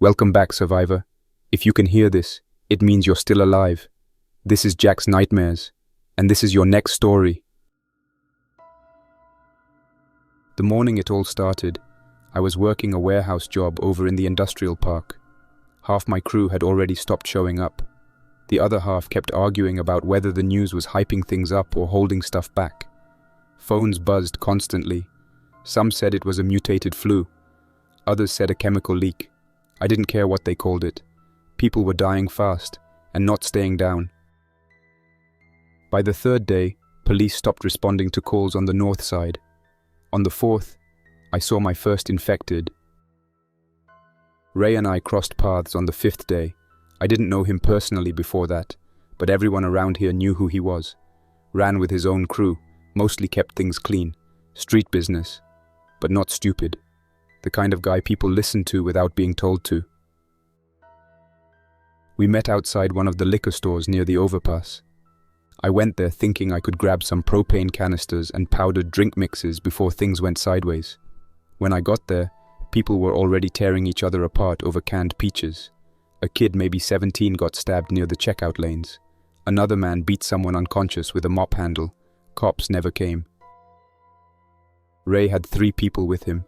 Welcome back, survivor. If you can hear this, it means you're still alive. This is Jack's Nightmares, and this is your next story. The morning it all started, I was working a warehouse job over in the industrial park. Half my crew had already stopped showing up. The other half kept arguing about whether the news was hyping things up or holding stuff back. Phones buzzed constantly. Some said it was a mutated flu. Others said a chemical leak. I didn't care what they called it. People were dying fast and not staying down. By the third day, police stopped responding to calls on the north side. On the fourth, I saw my first infected. Ray and I crossed paths on the fifth day. I didn't know him personally before that, but everyone around here knew who he was. Ran with his own crew, mostly kept things clean. Street business, but not stupid. The kind of guy people listen to without being told to. We met outside one of the liquor stores near the overpass. I went there thinking I could grab some propane canisters and powdered drink mixes before things went sideways. When I got there, people were already tearing each other apart over canned peaches. A kid maybe 17 got stabbed near the checkout lanes. Another man beat someone unconscious with a mop handle. Cops never came. Ray had 3 people with him.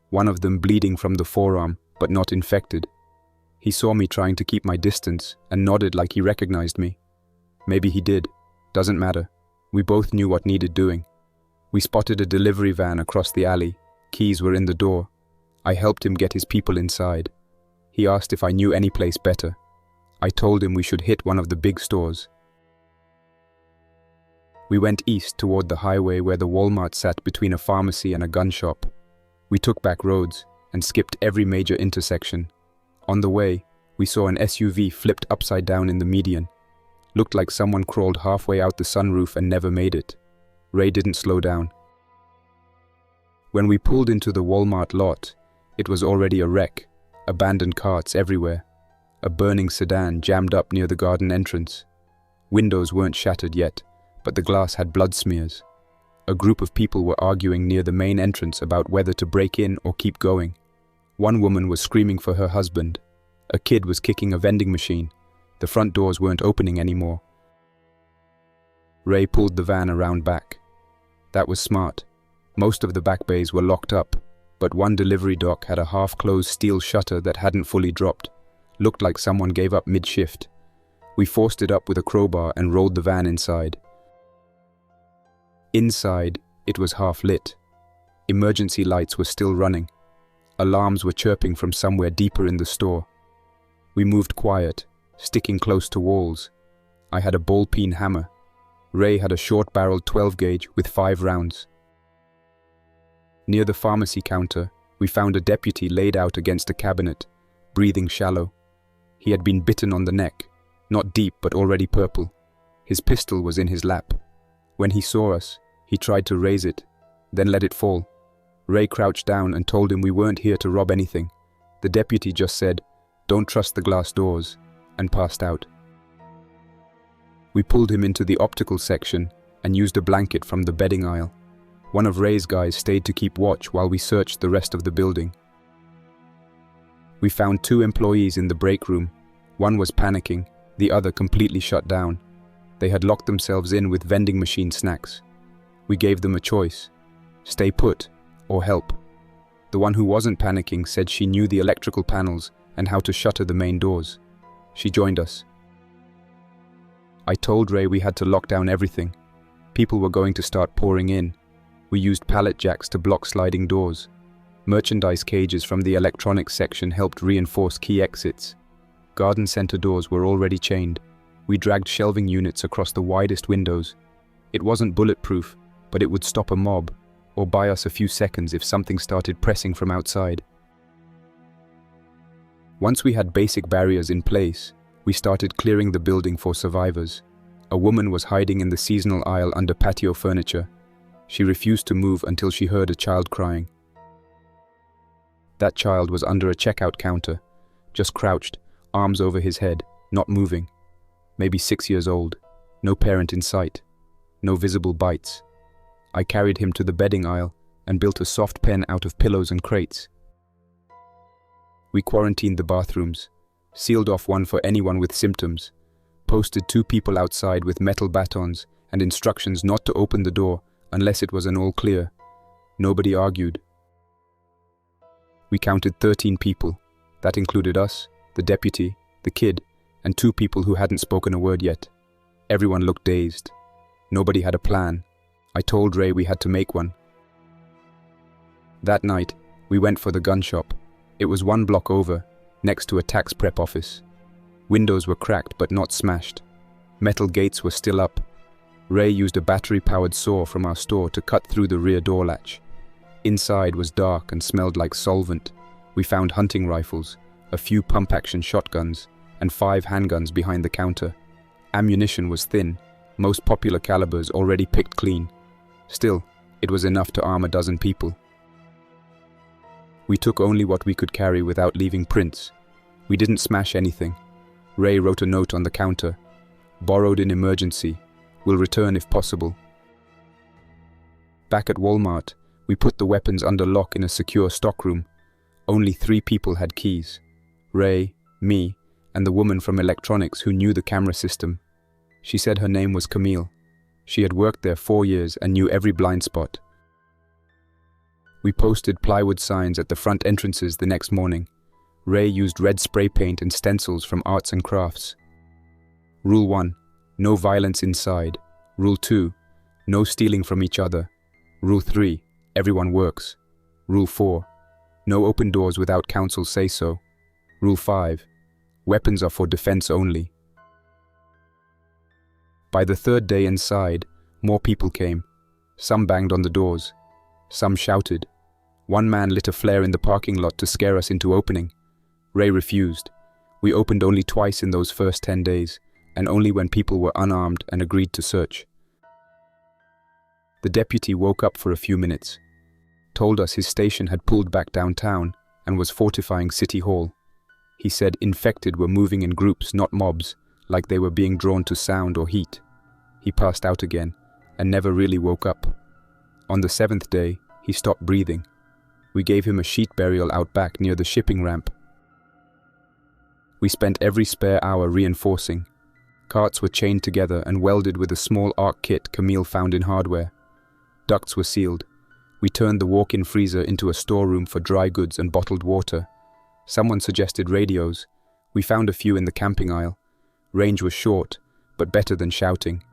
One of them bleeding from the forearm, but not infected. He saw me trying to keep my distance and nodded like he recognized me. Maybe he did. Doesn't matter. We both knew what needed doing. We spotted a delivery van across the alley. Keys were in the door. I helped him get his people inside. He asked if I knew any place better. I told him we should hit one of the big stores. We went east toward the highway where the Walmart sat between a pharmacy and a gun shop. We took back roads and skipped every major intersection. On the way, we saw an SUV flipped upside down in the median. Looked like someone crawled halfway out the sunroof and never made it. Ray didn't slow down. When we pulled into the Walmart lot, it was already a wreck. Abandoned carts everywhere. A burning sedan jammed up near the garden entrance. Windows weren't shattered yet, but the glass had blood smears. A group of people were arguing near the main entrance about whether to break in or keep going. One woman was screaming for her husband. A kid was kicking a vending machine. The front doors weren't opening anymore. Ray pulled the van around back. That was smart. Most of the back bays were locked up, but one delivery dock had a half-closed steel shutter that hadn't fully dropped. Looked like someone gave up mid-shift. We forced it up with a crowbar and rolled the van inside. Inside, it was half-lit. Emergency lights were still running. Alarms were chirping from somewhere deeper in the store. We moved quiet, sticking close to walls. I had a ball-peen hammer. Ray had a short-barreled 12-gauge with 5 rounds. Near the pharmacy counter, we found a deputy laid out against a cabinet, breathing shallow. He had been bitten on the neck, not deep but already purple. His pistol was in his lap. When he saw us, he tried to raise it, then let it fall. Ray crouched down and told him we weren't here to rob anything. The deputy just said, "Don't trust the glass doors," and passed out. We pulled him into the optical section and used a blanket from the bedding aisle. One of Ray's guys stayed to keep watch while we searched the rest of the building. We found 2 employees in the break room. One was panicking, the other completely shut down. They had locked themselves in with vending machine snacks. We gave them a choice: stay put or help. The one who wasn't panicking said she knew the electrical panels and how to shutter the main doors. She joined us. I told Ray we had to lock down everything. People were going to start pouring in. We used pallet jacks to block sliding doors. Merchandise cages from the electronics section helped reinforce key exits. Garden center doors were already chained. We dragged shelving units across the widest windows. It wasn't bulletproof, but it would stop a mob, or buy us a few seconds if something started pressing from outside. Once we had basic barriers in place, we started clearing the building for survivors. A woman was hiding in the seasonal aisle under patio furniture. She refused to move until she heard a child crying. That child was under a checkout counter, just crouched, arms over his head, not moving. Maybe 6 years old, no parent in sight, no visible bites. I carried him to the bedding aisle and built a soft pen out of pillows and crates. We quarantined the bathrooms, sealed off one for anyone with symptoms, posted 2 people outside with metal batons and instructions not to open the door unless it was an all clear. Nobody argued. We counted 13 people. That included us, the deputy, the kid, and 2 people who hadn't spoken a word yet. Everyone looked dazed. Nobody had a plan. I told Ray we had to make one. That night, we went for the gun shop. It was 1 block over, next to a tax prep office. Windows were cracked but not smashed. Metal gates were still up. Ray used a battery-powered saw from our store to cut through the rear door latch. Inside was dark and smelled like solvent. We found hunting rifles, a few pump-action shotguns, and 5 handguns behind the counter. Ammunition was thin, most popular calibers already picked clean. Still, it was enough to arm a dozen people. We took only what we could carry without leaving prints. We didn't smash anything. Ray wrote a note on the counter. Borrowed in emergency. Will return if possible. Back at Walmart, we put the weapons under lock in a secure stockroom. Only 3 people had keys. Ray, me, and the woman from electronics who knew the camera system. She said her name was Camille. She had worked there 4 years and knew every blind spot. We posted plywood signs at the front entrances the next morning. Ray used red spray paint and stencils from Arts and Crafts. Rule 1. No violence inside. Rule 2. No stealing from each other. Rule 3. Everyone works. Rule 4. No open doors without council say so. Rule 5. Weapons are for defense only. By the 3rd day inside, more people came. Some banged on the doors. Some shouted. One man lit a flare in the parking lot to scare us into opening. Ray refused. We opened only twice in those first 10 days, and only when people were unarmed and agreed to search. The deputy woke up for a few minutes, told us his station had pulled back downtown and was fortifying City Hall. He said infected were moving in groups, not mobs, like they were being drawn to sound or heat. He passed out again and never really woke up. On the 7th day, he stopped breathing. We gave him a sheet burial out back near the shipping ramp. We spent every spare hour reinforcing. Carts were chained together and welded with a small arc kit Camille found in hardware. Ducts were sealed. We turned the walk-in freezer into a storeroom for dry goods and bottled water. Someone suggested radios. We found a few in the camping aisle. Range was short, but better than shouting.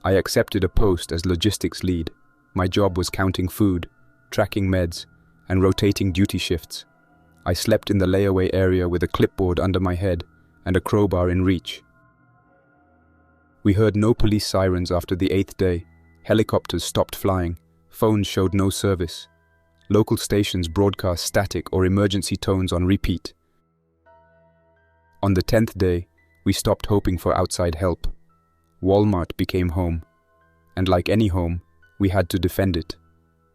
I accepted a post as logistics lead. My job was counting food, tracking meds, and rotating duty shifts. I slept in the layaway area with a clipboard under my head and a crowbar in reach. We heard no police sirens after the 8th day. Helicopters stopped flying. Phones showed no service. Local stations broadcast static or emergency tones on repeat. On the 10th day, we stopped hoping for outside help. Walmart became home. And like any home, we had to defend it.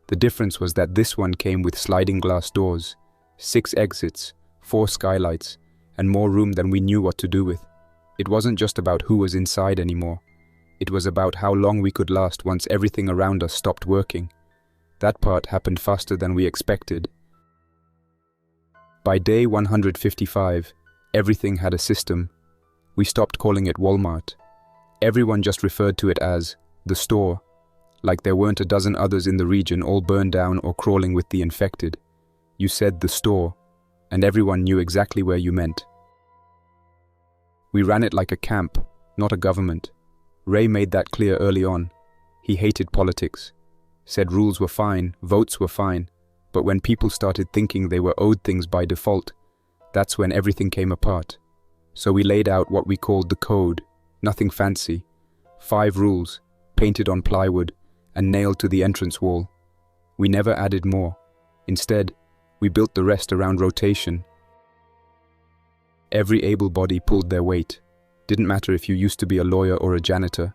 The difference was that this one came with sliding glass doors, 6 exits, 4 skylights, and more room than we knew what to do with. It wasn't just about who was inside anymore. It was about how long we could last once everything around us stopped working. That part happened faster than we expected. By day 155, everything had a system. We stopped calling it Walmart. Everyone just referred to it as the store, like there weren't a dozen others in the region all burned down or crawling with the infected. You said the store, and everyone knew exactly where you meant. We ran it like a camp, not a government. Ray made that clear early on. He hated politics, said rules were fine, votes were fine, but when people started thinking they were owed things by default, that's when everything came apart. So we laid out what we called the code, nothing fancy. 5 rules, painted on plywood and nailed to the entrance wall. We never added more. Instead, we built the rest around rotation. Every able body pulled their weight. Didn't matter if you used to be a lawyer or a janitor.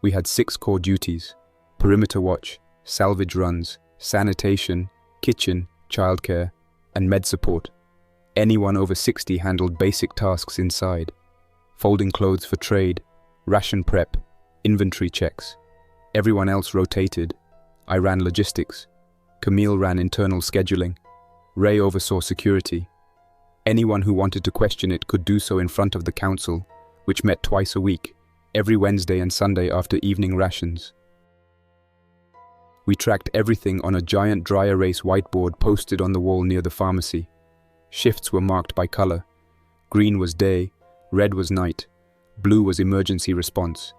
We had 6 core duties: perimeter watch, salvage runs, sanitation, kitchen, childcare, and med support. Anyone over 60 handled basic tasks inside: folding clothes for trade, ration prep, inventory checks. Everyone else rotated. I ran logistics. Camille ran internal scheduling. Ray oversaw security. Anyone who wanted to question it could do so in front of the council, which met twice a week, every Wednesday and Sunday after evening rations. We tracked everything on a giant dry erase whiteboard posted on the wall near the pharmacy. Shifts were marked by color. Green was day, red was night, blue was emergency response.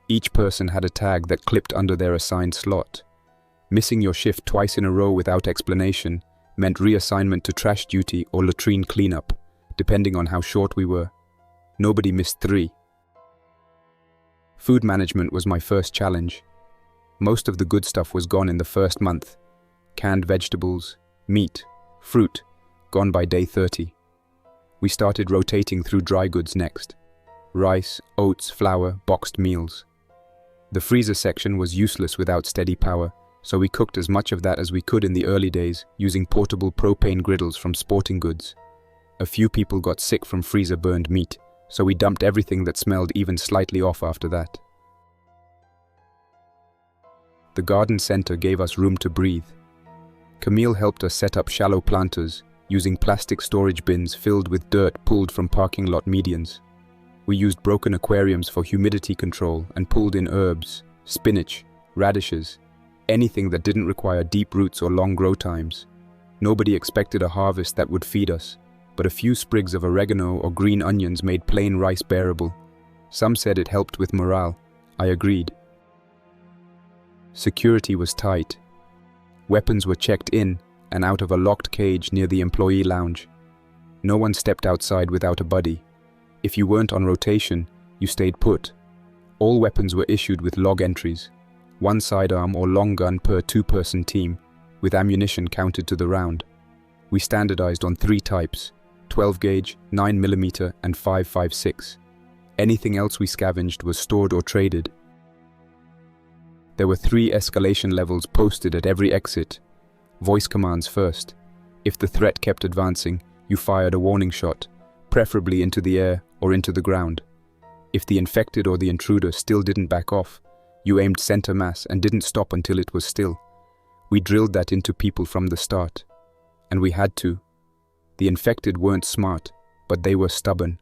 Each person had a tag that clipped under their assigned slot. Missing your shift twice in a row without explanation meant reassignment to trash duty or latrine cleanup, depending on how short we were. Nobody missed 3. Food management was my first challenge. Most of the good stuff was gone in the first month. Canned vegetables, meat, fruit, gone by day 30. We started rotating through dry goods next. Rice, oats, flour, boxed meals. The freezer section was useless without steady power, so we cooked as much of that as we could in the early days using portable propane griddles from sporting goods. A few people got sick from freezer-burned meat, so we dumped everything that smelled even slightly off after that. The garden center gave us room to breathe. Camille helped us set up shallow planters, using plastic storage bins filled with dirt pulled from parking lot medians. We used broken aquariums for humidity control and pulled in herbs, spinach, radishes, anything that didn't require deep roots or long grow times. Nobody expected a harvest that would feed us, but a few sprigs of oregano or green onions made plain rice bearable. Some said it helped with morale. I agreed. Security was tight. Weapons were checked in and out of a locked cage near the employee lounge. No one stepped outside without a buddy. If you weren't on rotation, you stayed put. All weapons were issued with log entries. 1 sidearm or long gun per 2-person team, with ammunition counted to the round. We standardized on 3 types, 12 gauge, 9mm and 5.56. Anything else we scavenged was stored or traded. There were 3 escalation levels posted at every exit. Voice commands first. If the threat kept advancing, you fired a warning shot, preferably into the air or into the ground. If the infected or the intruder still didn't back off, you aimed center mass and didn't stop until it was still. We drilled that into people from the start. And we had to. The infected weren't smart, but they were stubborn.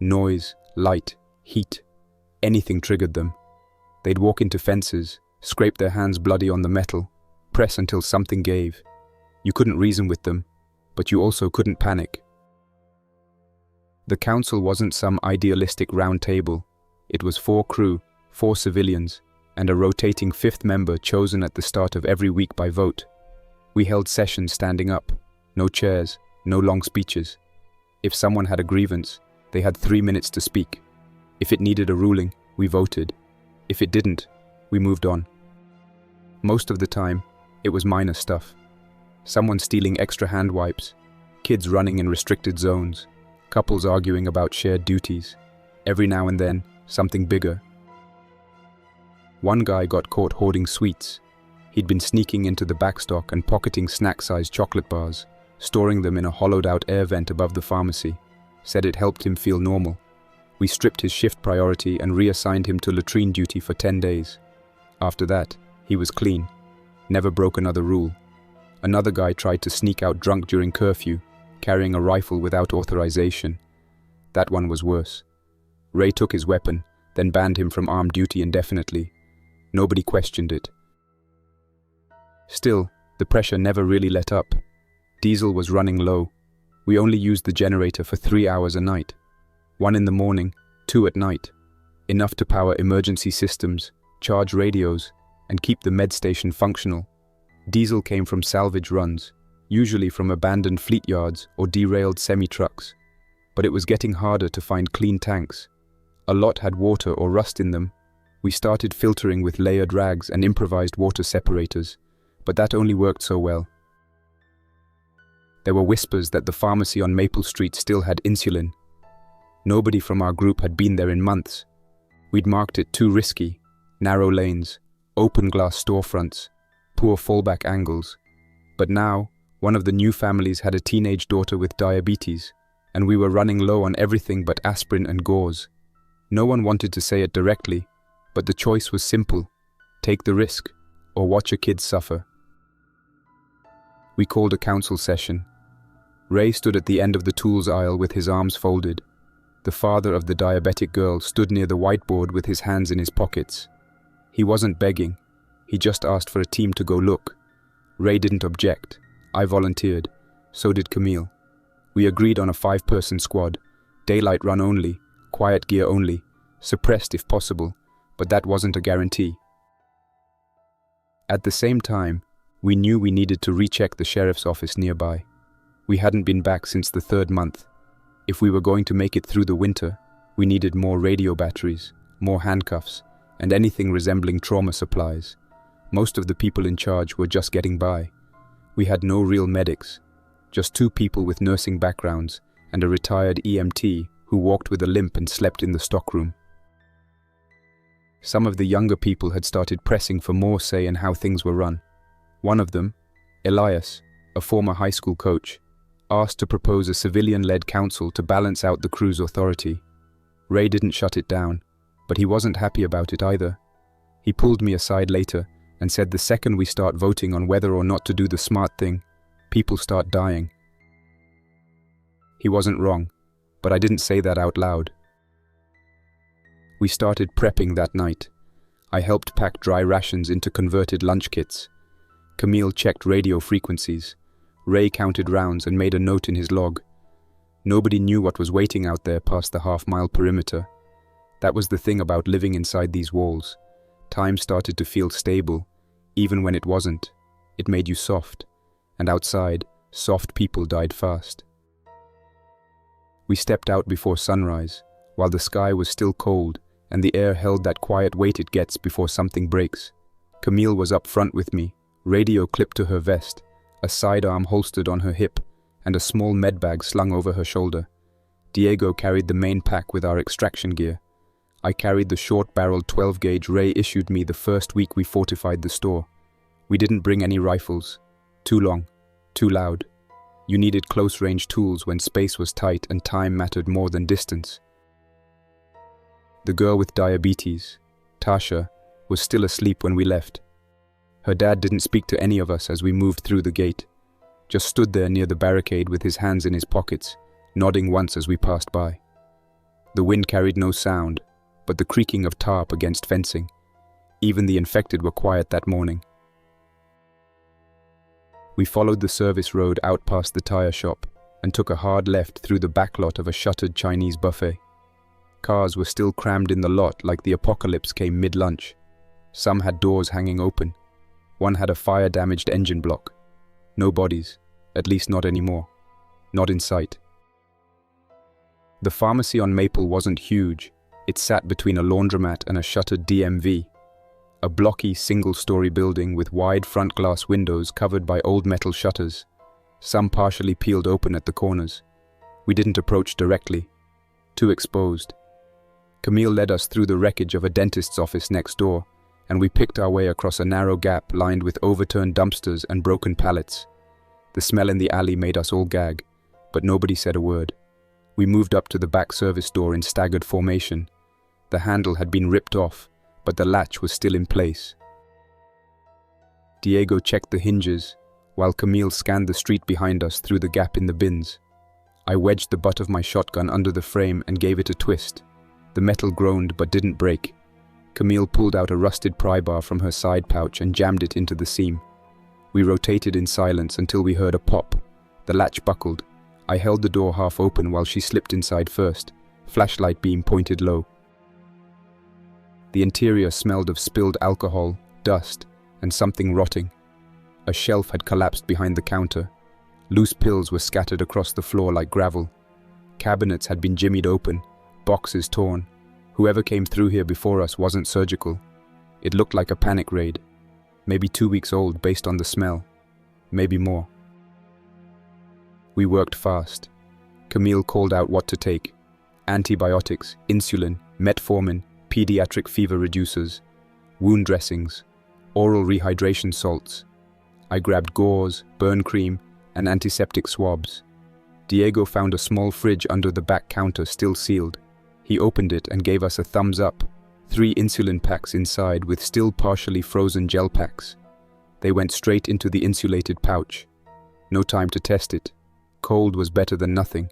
Noise, light, heat, anything triggered them. They'd walk into fences, scrape their hands bloody on the metal, press until something gave. You couldn't reason with them, but you also couldn't panic. The council wasn't some idealistic round table. It was 4 crew, 4 civilians, and a rotating 5th member chosen at the start of every week by vote. We held sessions standing up, no chairs, no long speeches. If someone had a grievance, they had 3 minutes to speak. If it needed a ruling, we voted. If it didn't, we moved on. Most of the time, it was minor stuff. Someone stealing extra hand wipes, kids running in restricted zones, couples arguing about shared duties. Every now and then, something bigger. One guy got caught hoarding sweets. He'd been sneaking into the backstock and pocketing snack-sized chocolate bars, storing them in a hollowed-out air vent above the pharmacy. Said it helped him feel normal. We stripped his shift priority and reassigned him to latrine duty for 10 days. After that, he was clean. Never broke another rule. Another guy tried to sneak out drunk during curfew, carrying a rifle without authorization. That one was worse. Ray took his weapon, then banned him from armed duty indefinitely. Nobody questioned it. Still, the pressure never really let up. Diesel was running low. We only used the generator for 3 hours a night. 1 in the morning, 2 at night. Enough to power emergency systems, charge radios, and keep the med station functional. Diesel came from salvage runs, usually from abandoned fleet yards or derailed semi-trucks. But it was getting harder to find clean tanks. A lot had water or rust in them. We started filtering with layered rags and improvised water separators, but that only worked so well. There were whispers that the pharmacy on Maple Street still had insulin. Nobody from our group had been there in months. We'd marked it too risky. Narrow lanes, open glass storefronts, poor fallback angles. But now, one of the new families had a teenage daughter with diabetes, and we were running low on everything but aspirin and gauze. No one wanted to say it directly, but the choice was simple: take the risk, or watch a kid suffer. We called a council session. Ray stood at the end of the tools aisle with his arms folded. The father of the diabetic girl stood near the whiteboard with his hands in his pockets. He wasn't begging. He just asked for a team to go look. Ray didn't object. I volunteered. So did Camille. We agreed on a 5-person squad. Daylight run only, quiet gear only, suppressed if possible, but that wasn't a guarantee. At the same time, we knew we needed to recheck the sheriff's office nearby. We hadn't been back since the 3rd month. If we were going to make it through the winter, we needed more radio batteries, more handcuffs, and anything resembling trauma supplies. Most of the people in charge were just getting by. We had no real medics, just 2 people with nursing backgrounds and a retired EMT who walked with a limp and slept in the stockroom. Some of the younger people had started pressing for more say in how things were run. One of them, Elias, a former high school coach, asked to propose a civilian-led council to balance out the crew's authority. Ray didn't shut it down, but he wasn't happy about it either. He pulled me aside later and said the second we start voting on whether or not to do the smart thing, people start dying. He wasn't wrong, but I didn't say that out loud. We started prepping that night. I helped pack dry rations into converted lunch kits. Camille checked radio frequencies. Ray counted rounds and made a note in his log. Nobody knew what was waiting out there past the half-mile perimeter. That was the thing about living inside these walls. Time started to feel stable, even when it wasn't. It made you soft. And outside, soft people died fast. We stepped out before sunrise, while the sky was still cold and the air held that quiet weight it gets before something breaks. Camille was up front with me, radio clipped to her vest, a sidearm holstered on her hip, and a small medbag slung over her shoulder. Diego carried the main pack with our extraction gear. I carried the short-barreled 12-gauge Ray issued me the first week we fortified the store. We didn't bring any rifles. Too long, too loud. You needed close-range tools when space was tight and time mattered more than distance. The girl with diabetes, Tasha, was still asleep when we left. Her dad didn't speak to any of us as we moved through the gate, just stood there near the barricade with his hands in his pockets, nodding once as we passed by. The wind carried no sound, but the creaking of tarp against fencing. Even the infected were quiet that morning. We followed the service road out past the tire shop and took a hard left through the backlot of a shuttered Chinese buffet. Cars were still crammed in the lot like the apocalypse came mid-lunch. Some had doors hanging open. One had a fire-damaged engine block. No bodies, at least not anymore. Not in sight. The pharmacy on Maple wasn't huge. It sat between a laundromat and a shuttered DMV. A blocky single-story building with wide front glass windows covered by old metal shutters, some partially peeled open at the corners. We didn't approach directly. Too exposed. Camille led us through the wreckage of a dentist's office next door, and we picked our way across a narrow gap lined with overturned dumpsters and broken pallets. The smell in the alley made us all gag, but nobody said a word. We moved up to the back service door in staggered formation. The handle had been ripped off, but the latch was still in place. Diego checked the hinges, while Camille scanned the street behind us through the gap in the bins. I wedged the butt of my shotgun under the frame and gave it a twist. The metal groaned but didn't break. Camille pulled out a rusted pry bar from her side pouch and jammed it into the seam. We rotated in silence until we heard a pop. The latch buckled. I held the door half open while she slipped inside first, flashlight beam pointed low. The interior smelled of spilled alcohol, dust, and something rotting. A shelf had collapsed behind the counter. Loose pills were scattered across the floor like gravel. Cabinets had been jimmied open, boxes torn. Whoever came through here before us wasn't surgical. It looked like a panic raid. Maybe 2 weeks old based on the smell. Maybe more. We worked fast. Camille called out what to take. Antibiotics, insulin, metformin, pediatric fever reducers, wound dressings, oral rehydration salts. I grabbed gauze, burn cream, and antiseptic swabs. Diego found a small fridge under the back counter still sealed. He opened it and gave us a thumbs up. 3 insulin packs inside with still partially frozen gel packs. They went straight into the insulated pouch. No time to test it. Cold was better than nothing.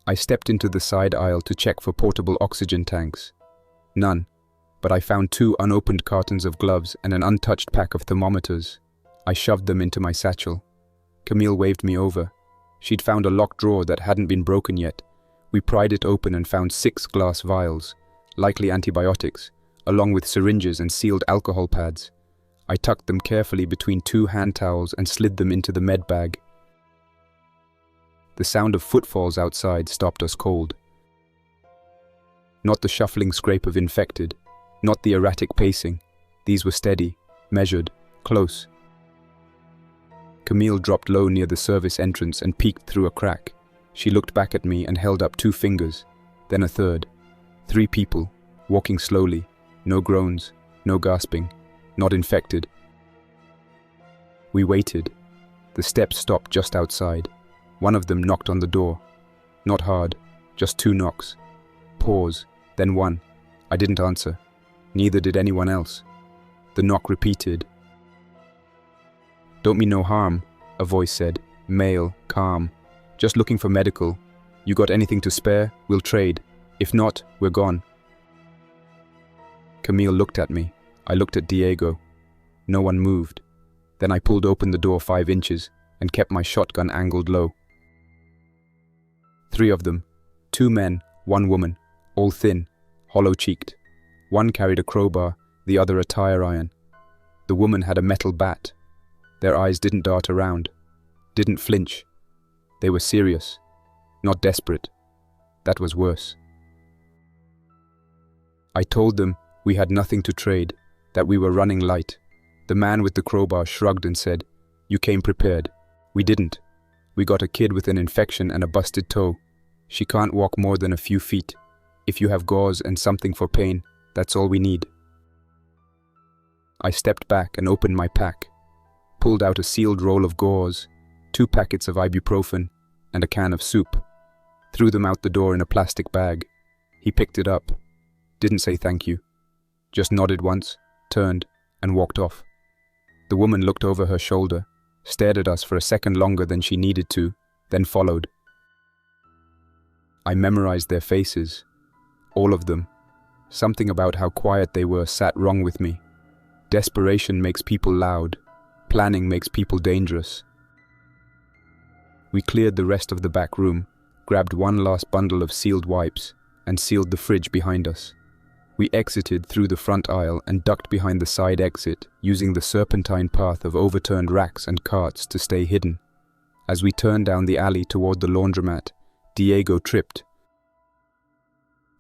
I stepped into the side aisle to check for portable oxygen tanks. None, but I found 2 unopened cartons of gloves and an untouched pack of thermometers. I shoved them into my satchel. Camille waved me over. She'd found a locked drawer that hadn't been broken yet. We pried it open and found 6 glass vials, likely antibiotics, along with syringes and sealed alcohol pads. I tucked them carefully between 2 hand towels and slid them into the med bag. The sound of footfalls outside stopped us cold. Not the shuffling scrape of infected, not the erratic pacing. These were steady, measured, close. Camille dropped low near the service entrance and peeked through a crack. She looked back at me and held up 2 fingers, then a third. 3 people, walking slowly, no groans, no gasping, not infected. We waited. The steps stopped just outside. One of them knocked on the door. Not hard, just 2 knocks. Pause, then 1. I didn't answer. Neither did anyone else. The knock repeated. "Don't mean no harm," a voice said, male, calm. "Just looking for medical. You got anything to spare? We'll trade. If not, we're gone." Camille looked at me. I looked at Diego. No one moved. Then I pulled open the door 5 inches and kept my shotgun angled low. 3 of them, 2 men, 1 woman, all thin, hollow-cheeked. One carried a crowbar, the other a tire iron. The woman had a metal bat. Their eyes didn't dart around, didn't flinch. They were serious, not desperate. That was worse. I told them we had nothing to trade, that we were running light. The man with the crowbar shrugged and said, "You came prepared." We didn't. We got a kid with an infection and a busted toe. She can't walk more than a few feet. If you have gauze and something for pain, that's all we need. I stepped back and opened my pack, pulled out a sealed roll of gauze, 2 packets of ibuprofen, and a can of soup. Threw them out the door in a plastic bag. He picked it up, didn't say thank you, just nodded once, turned, and walked off. The woman looked over her shoulder, stared at us for a second longer than she needed to, then followed. I memorized their faces, all of them. Something about how quiet they were sat wrong with me. Desperation makes people loud. Planning makes people dangerous. We cleared the rest of the back room, grabbed one last bundle of sealed wipes, and sealed the fridge behind us. We exited through the front aisle and ducked behind the side exit, using the serpentine path of overturned racks and carts to stay hidden. As we turned down the alley toward the laundromat, Diego tripped.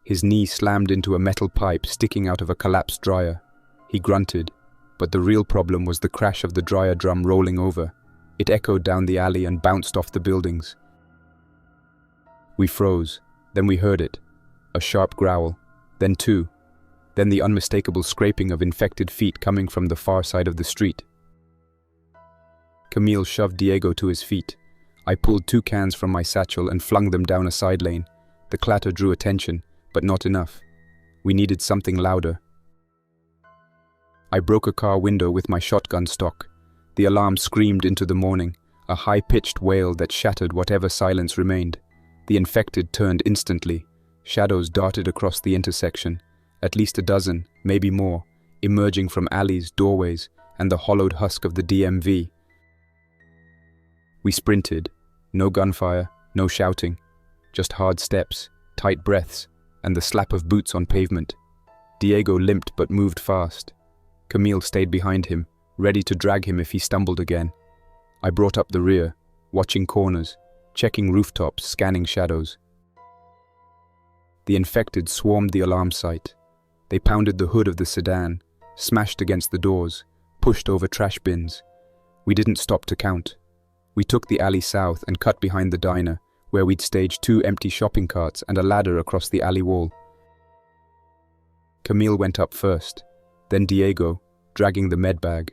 His knee slammed into a metal pipe sticking out of a collapsed dryer. He grunted, but the real problem was the crash of the dryer drum rolling over. It echoed down the alley and bounced off the buildings. We froze, then we heard it. A sharp growl, then 2. Then the unmistakable scraping of infected feet coming from the far side of the street. Camille shoved Diego to his feet. I pulled 2 cans from my satchel and flung them down a side lane. The clatter drew attention, but not enough. We needed something louder. I broke a car window with my shotgun stock. The alarm screamed into the morning, a high-pitched wail that shattered whatever silence remained. The infected turned instantly. Shadows darted across the intersection, at least a dozen, maybe more, emerging from alleys, doorways, and the hollowed husk of the DMV. We sprinted. No gunfire, no shouting. Just hard steps, tight breaths, and the slap of boots on pavement. Diego limped but moved fast. Camille stayed behind him, ready to drag him if he stumbled again. I brought up the rear, watching corners, checking rooftops, scanning shadows. The infected swarmed the alarm site. They pounded the hood of the sedan, smashed against the doors, pushed over trash bins. We didn't stop to count. We took the alley south and cut behind the diner, where we'd staged 2 empty shopping carts and a ladder across the alley wall. Camille went up first, then Diego, dragging the med bag.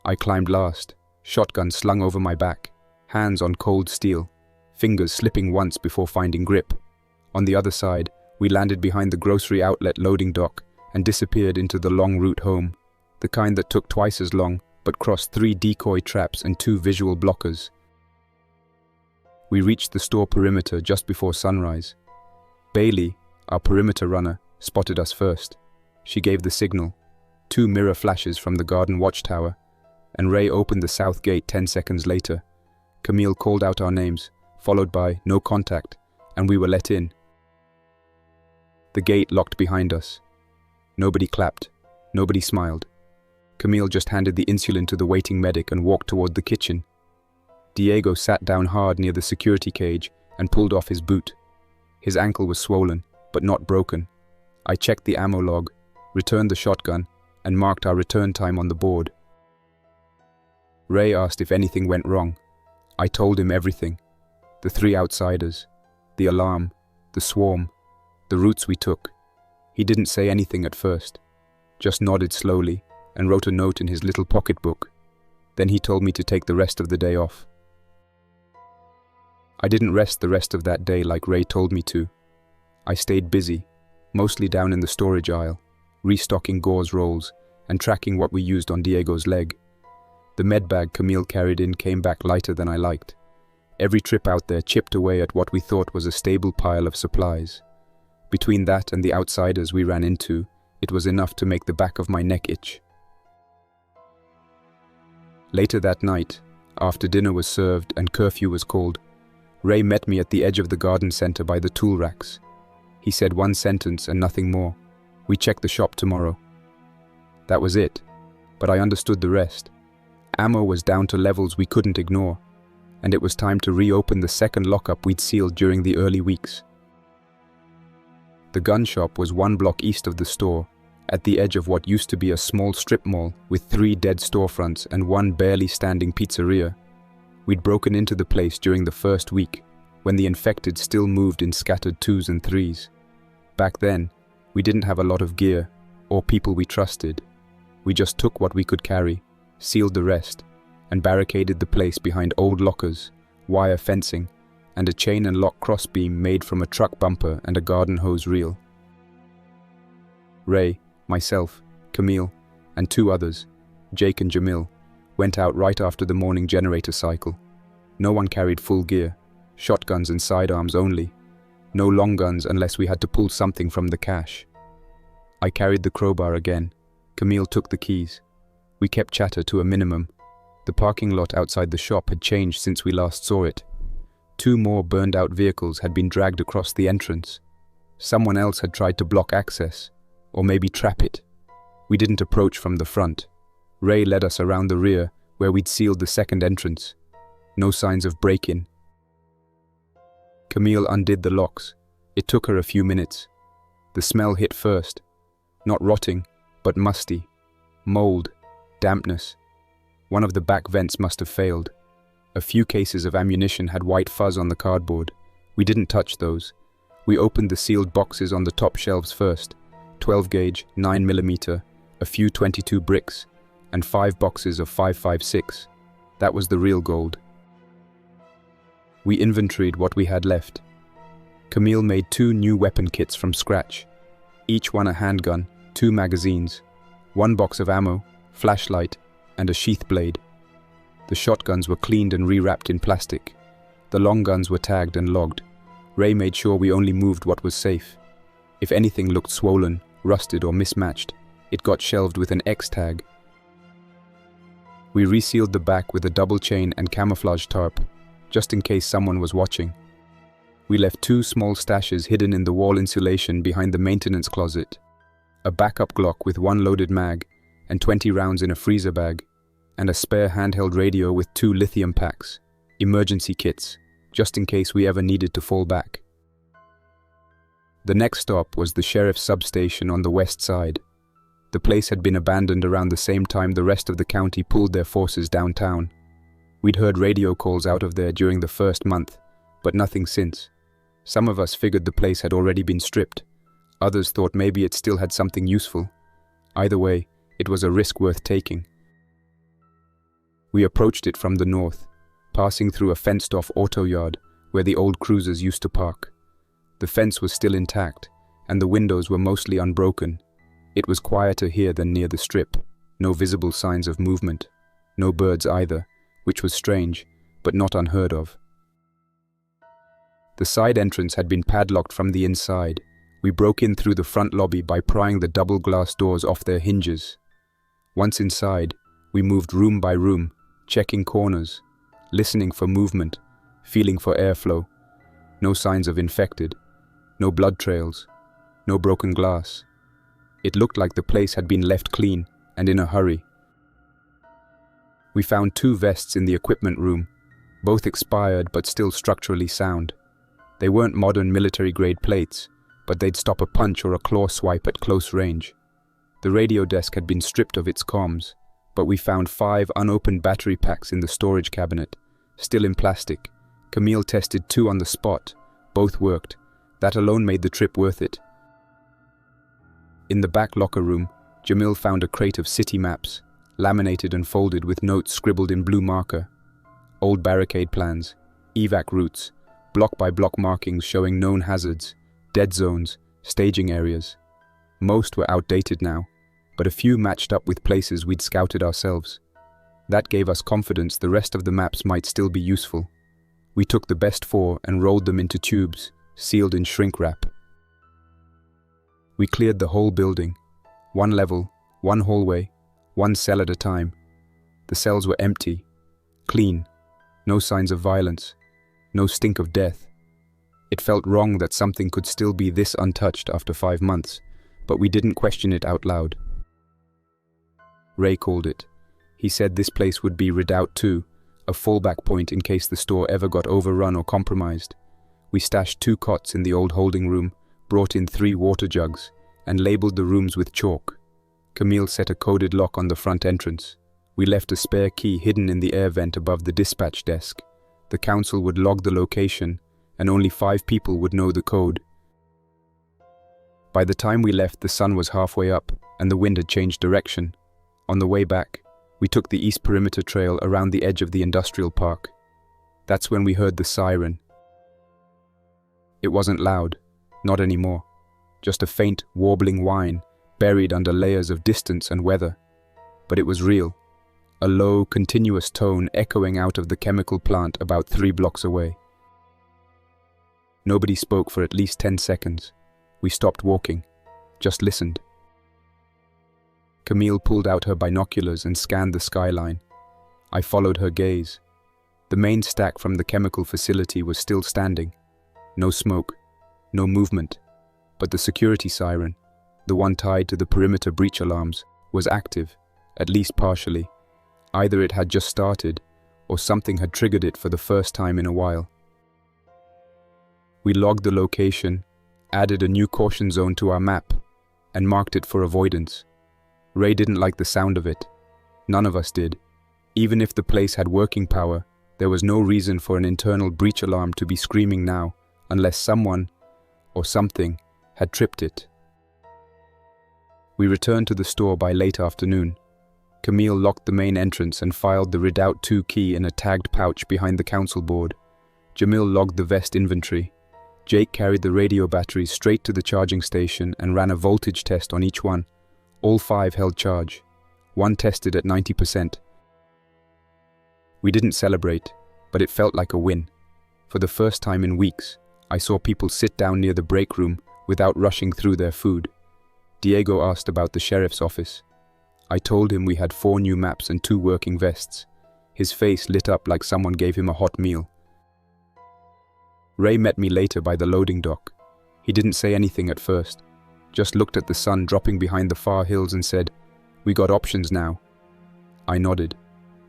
I climbed last, shotgun slung over my back, hands on cold steel, fingers slipping once before finding grip. On the other side, we landed behind the grocery outlet loading dock and disappeared into the long route home, the kind that took twice as long but crossed 3 decoy traps and 2 visual blockers. We reached the store perimeter just before sunrise. Bailey, our perimeter runner, spotted us first. She gave the signal, 2 mirror flashes from the garden watchtower, and Ray opened the south gate 10 seconds later. Camille called out our names, followed by "no contact," and we were let in. The gate locked behind us. Nobody clapped. Nobody smiled. Camille just handed the insulin to the waiting medic and walked toward the kitchen. Diego sat down hard near the security cage and pulled off his boot. His ankle was swollen, but not broken. I checked the ammo log, returned the shotgun, and marked our return time on the board. Ray asked if anything went wrong. I told him everything. The 3 outsiders, the alarm, the swarm, the routes we took. He didn't say anything at first, just nodded slowly and wrote a note in his little pocketbook. Then he told me to take the rest of the day off. I didn't rest the rest of that day like Ray told me to. I stayed busy, mostly down in the storage aisle, restocking gauze rolls and tracking what we used on Diego's leg. The med bag Camille carried in came back lighter than I liked. Every trip out there chipped away at what we thought was a stable pile of supplies. Between that and the outsiders we ran into, it was enough to make the back of my neck itch. Later that night, after dinner was served and curfew was called, Ray met me at the edge of the garden center by the tool racks. He said 1 sentence and nothing more. "We check the shop tomorrow." That was it, but I understood the rest. Ammo was down to levels we couldn't ignore, and it was time to reopen the second lockup we'd sealed during the early weeks. The gun shop was 1 block east of the store, at the edge of what used to be a small strip mall with 3 dead storefronts and 1 barely standing pizzeria. We'd broken into the place during the first week, when the infected still moved in scattered 2s and 3s. Back then, we didn't have a lot of gear, or people we trusted. We just took what we could carry, sealed the rest, and barricaded the place behind old lockers, wire fencing, and a chain and lock crossbeam made from a truck bumper and a garden hose reel. Ray, myself, Camille, and 2 others, Jake and Jamil, went out right after the morning generator cycle. No one carried full gear, shotguns and sidearms only. No long guns unless we had to pull something from the cache. I carried the crowbar again. Camille took the keys. We kept chatter to a minimum. The parking lot outside the shop had changed since we last saw it. 2 more burned-out vehicles had been dragged across the entrance. Someone else had tried to block access, or maybe trap it. We didn't approach from the front. Ray led us around the rear, where we'd sealed the second entrance. No signs of break-in. Camille undid the locks. It took her a few minutes. The smell hit first. Not rotting, but musty. Mold, dampness. One of the back vents must have failed. A few cases of ammunition had white fuzz on the cardboard. We didn't touch those. We opened the sealed boxes on the top shelves first. 12 gauge, 9mm, a few 22 bricks, and 5 boxes of 5.56. That was the real gold. We inventoried what we had left. Camille made 2 new weapon kits from scratch. Each one a handgun, 2 magazines, 1 box of ammo, flashlight, and a sheath blade. The shotguns were cleaned and rewrapped in plastic. The long guns were tagged and logged. Ray made sure we only moved what was safe. If anything looked swollen, rusted, or mismatched, it got shelved with an X tag. We resealed the back with a double chain and camouflage tarp, just in case someone was watching. We left 2 small stashes hidden in the wall insulation behind the maintenance closet. A backup Glock with 1 loaded mag and 20 rounds in a freezer bag, and a spare handheld radio with 2 lithium packs, emergency kits, just in case we ever needed to fall back. The next stop was the sheriff's substation on the west side. The place had been abandoned around the same time the rest of the county pulled their forces downtown. We'd heard radio calls out of there during the first month, but nothing since. Some of us figured the place had already been stripped. Others thought maybe it still had something useful. Either way, it was a risk worth taking. We approached it from the north, passing through a fenced-off auto yard where the old cruisers used to park. The fence was still intact, and the windows were mostly unbroken. It was quieter here than near the strip, no visible signs of movement. No birds either, which was strange, but not unheard of. The side entrance had been padlocked from the inside. We broke in through the front lobby by prying the double glass doors off their hinges. Once inside, we moved room by room, checking corners, listening for movement, feeling for airflow. No signs of infected, no blood trails, no broken glass. It looked like the place had been left clean and in a hurry. We found 2 vests in the equipment room, both expired but still structurally sound. They weren't modern military-grade plates, but they'd stop a punch or a claw swipe at close range. The radio desk had been stripped of its comms, but we found 5 unopened battery packs in the storage cabinet, still in plastic. Camille tested 2 on the spot. Both worked. That alone made the trip worth it. In the back locker room, Jamil found a crate of city maps, laminated and folded with notes scribbled in blue marker. Old barricade plans, evac routes, block-by-block markings showing known hazards, dead zones, staging areas. Most were outdated now, but a few matched up with places we'd scouted ourselves. That gave us confidence the rest of the maps might still be useful. We took the best 4 and rolled them into tubes, sealed in shrink wrap. We cleared the whole building. 1 level, 1 hallway, 1 cell at a time. The cells were empty, clean, no signs of violence, no stink of death. It felt wrong that something could still be this untouched after 5 months, but we didn't question it out loud. Ray called it. He said this place would be Redout 2, a fallback point in case the store ever got overrun or compromised. We stashed 2 cots in the old holding room, brought in 3 water jugs, and labeled the rooms with chalk. Camille set a coded lock on the front entrance. We left a spare key hidden in the air vent above the dispatch desk. The council would log the location, and only 5 people would know the code. By the time we left, the sun was halfway up, and the wind had changed direction. On the way back, we took the East Perimeter Trail around the edge of the industrial park. That's when we heard the siren. It wasn't loud, not anymore. Just a faint, warbling whine, buried under layers of distance and weather. But it was real. A low, continuous tone echoing out of the chemical plant about 3 blocks away. Nobody spoke for at least 10 seconds. We stopped walking, just listened. Camille pulled out her binoculars and scanned the skyline. I followed her gaze. The main stack from the chemical facility was still standing. No smoke, no movement. But the security siren, the one tied to the perimeter breach alarms, was active, at least partially. Either it had just started, or something had triggered it for the first time in a while. We logged the location, added a new caution zone to our map, and marked it for avoidance. Ray didn't like the sound of it. None of us did. Even if the place had working power, there was no reason for an internal breach alarm to be screaming now, unless someone, or something, had tripped it. We returned to the store by late afternoon. Camille locked the main entrance and filed the Redout 2 key in a tagged pouch behind the council board. Jamil logged the vest inventory. Jake carried the radio batteries straight to the charging station and ran a voltage test on each one. All 5 held charge. 1 tested at 90%. We didn't celebrate, but it felt like a win. For the first time in weeks, I saw people sit down near the break room without rushing through their food. Diego asked about the sheriff's office. I told him we had 4 new maps and 2 working vests. His face lit up like someone gave him a hot meal. Ray met me later by the loading dock. He didn't say anything at first, just looked at the sun dropping behind the far hills and said, "We got options now." I nodded.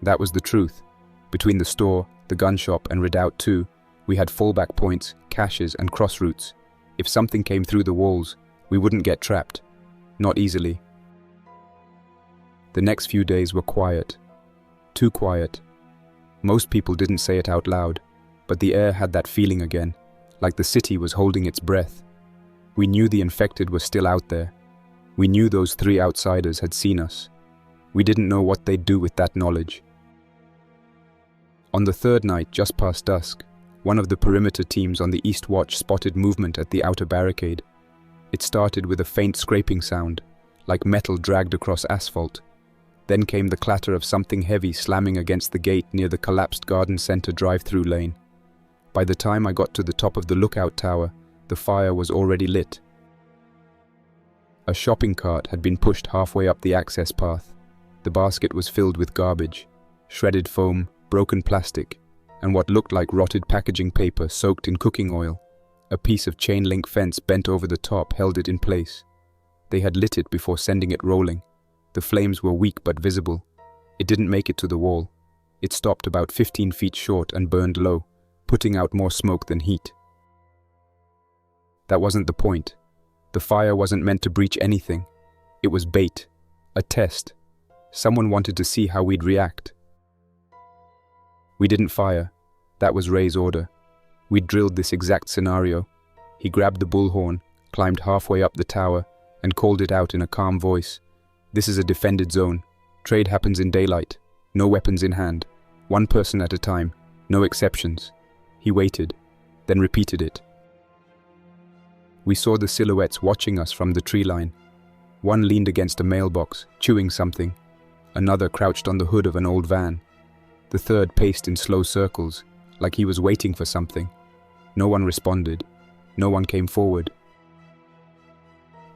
That was the truth. Between the store, the gun shop and Redout 2, we had fallback points, caches and cross routes. If something came through the walls, we wouldn't get trapped. Not easily. The next few days were quiet. Too quiet. Most people didn't say it out loud, but the air had that feeling again, like the city was holding its breath. We knew the infected were still out there. We knew those 3 outsiders had seen us. We didn't know what they'd do with that knowledge. On the 3rd night, just past dusk, one of the perimeter teams on the East Watch spotted movement at the outer barricade. It started with a faint scraping sound, like metal dragged across asphalt. Then came the clatter of something heavy slamming against the gate near the collapsed garden center drive-through lane. By the time I got to the top of the lookout tower, the fire was already lit. A shopping cart had been pushed halfway up the access path. The basket was filled with garbage, shredded foam, broken plastic, and what looked like rotted packaging paper soaked in cooking oil. A piece of chain-link fence bent over the top held it in place. They had lit it before sending it rolling. The flames were weak but visible. It didn't make it to the wall. It stopped about 15 feet short and burned low, putting out more smoke than heat. That wasn't the point. The fire wasn't meant to breach anything. It was bait, a test. Someone wanted to see how we'd react. We didn't fire. That was Ray's order. We'd drilled this exact scenario. He grabbed the bullhorn, climbed halfway up the tower, and called it out in a calm voice. This is a defended zone. Trade happens in daylight. No weapons in hand. One person at a time. No exceptions. He waited, then repeated it. We saw the silhouettes watching us from the tree line. One leaned against a mailbox, chewing something. Another crouched on the hood of an old van. The third paced in slow circles, like he was waiting for something. No one responded. No one came forward.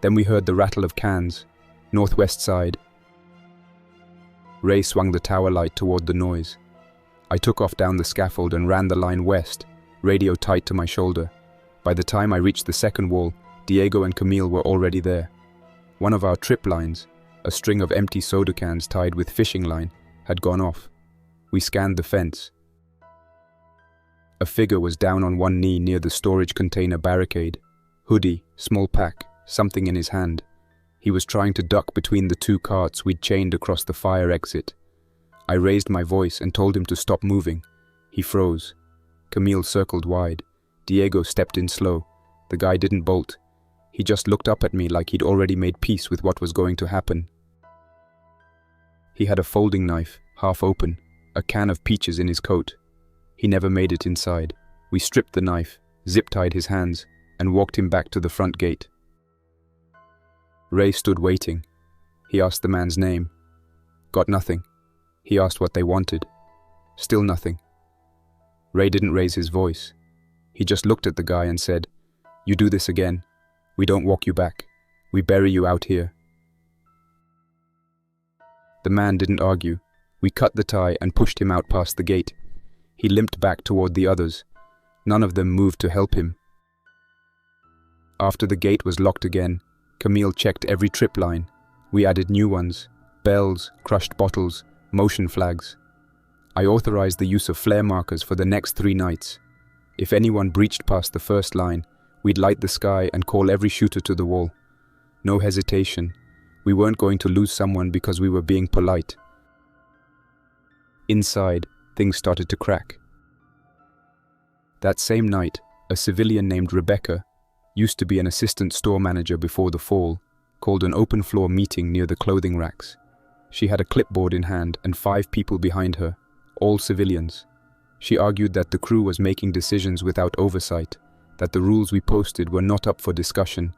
Then we heard the rattle of cans, northwest side. Ray swung the tower light toward the noise. I took off down the scaffold and ran the line west, radio tight to my shoulder. By the time I reached the second wall, Diego and Camille were already there. One of our trip lines, a string of empty soda cans tied with fishing line, had gone off. We scanned the fence. A figure was down on one knee near the storage container barricade. Hoodie, small pack, something in his hand. He was trying to duck between the two carts we'd chained across the fire exit. I raised my voice and told him to stop moving. He froze. Camille circled wide. Diego stepped in slow. The guy didn't bolt. He just looked up at me like he'd already made peace with what was going to happen. He had a folding knife, half open, a can of peaches in his coat. He never made it inside. We stripped the knife, zip-tied his hands, and walked him back to the front gate. Ray stood waiting. He asked the man's name. Got nothing. He asked what they wanted. Still nothing. Ray didn't raise his voice. He just looked at the guy and said, "You do this again, we don't walk you back. We bury you out here." The man didn't argue. We cut the tie and pushed him out past the gate. He limped back toward the others. None of them moved to help him. After the gate was locked again, Camille checked every trip line. We added new ones, bells, crushed bottles, motion flags. I authorized the use of flare markers for the next 3 nights. If anyone breached past the first line, we'd light the sky and call every shooter to the wall. No hesitation. We weren't going to lose someone because we were being polite. Inside, things started to crack. That same night, a civilian named Rebecca, used to be an assistant store manager before the fall, called an open floor meeting near the clothing racks. She had a clipboard in hand and 5 people behind her, all civilians. She argued that the crew was making decisions without oversight, that the rules we posted were not up for discussion,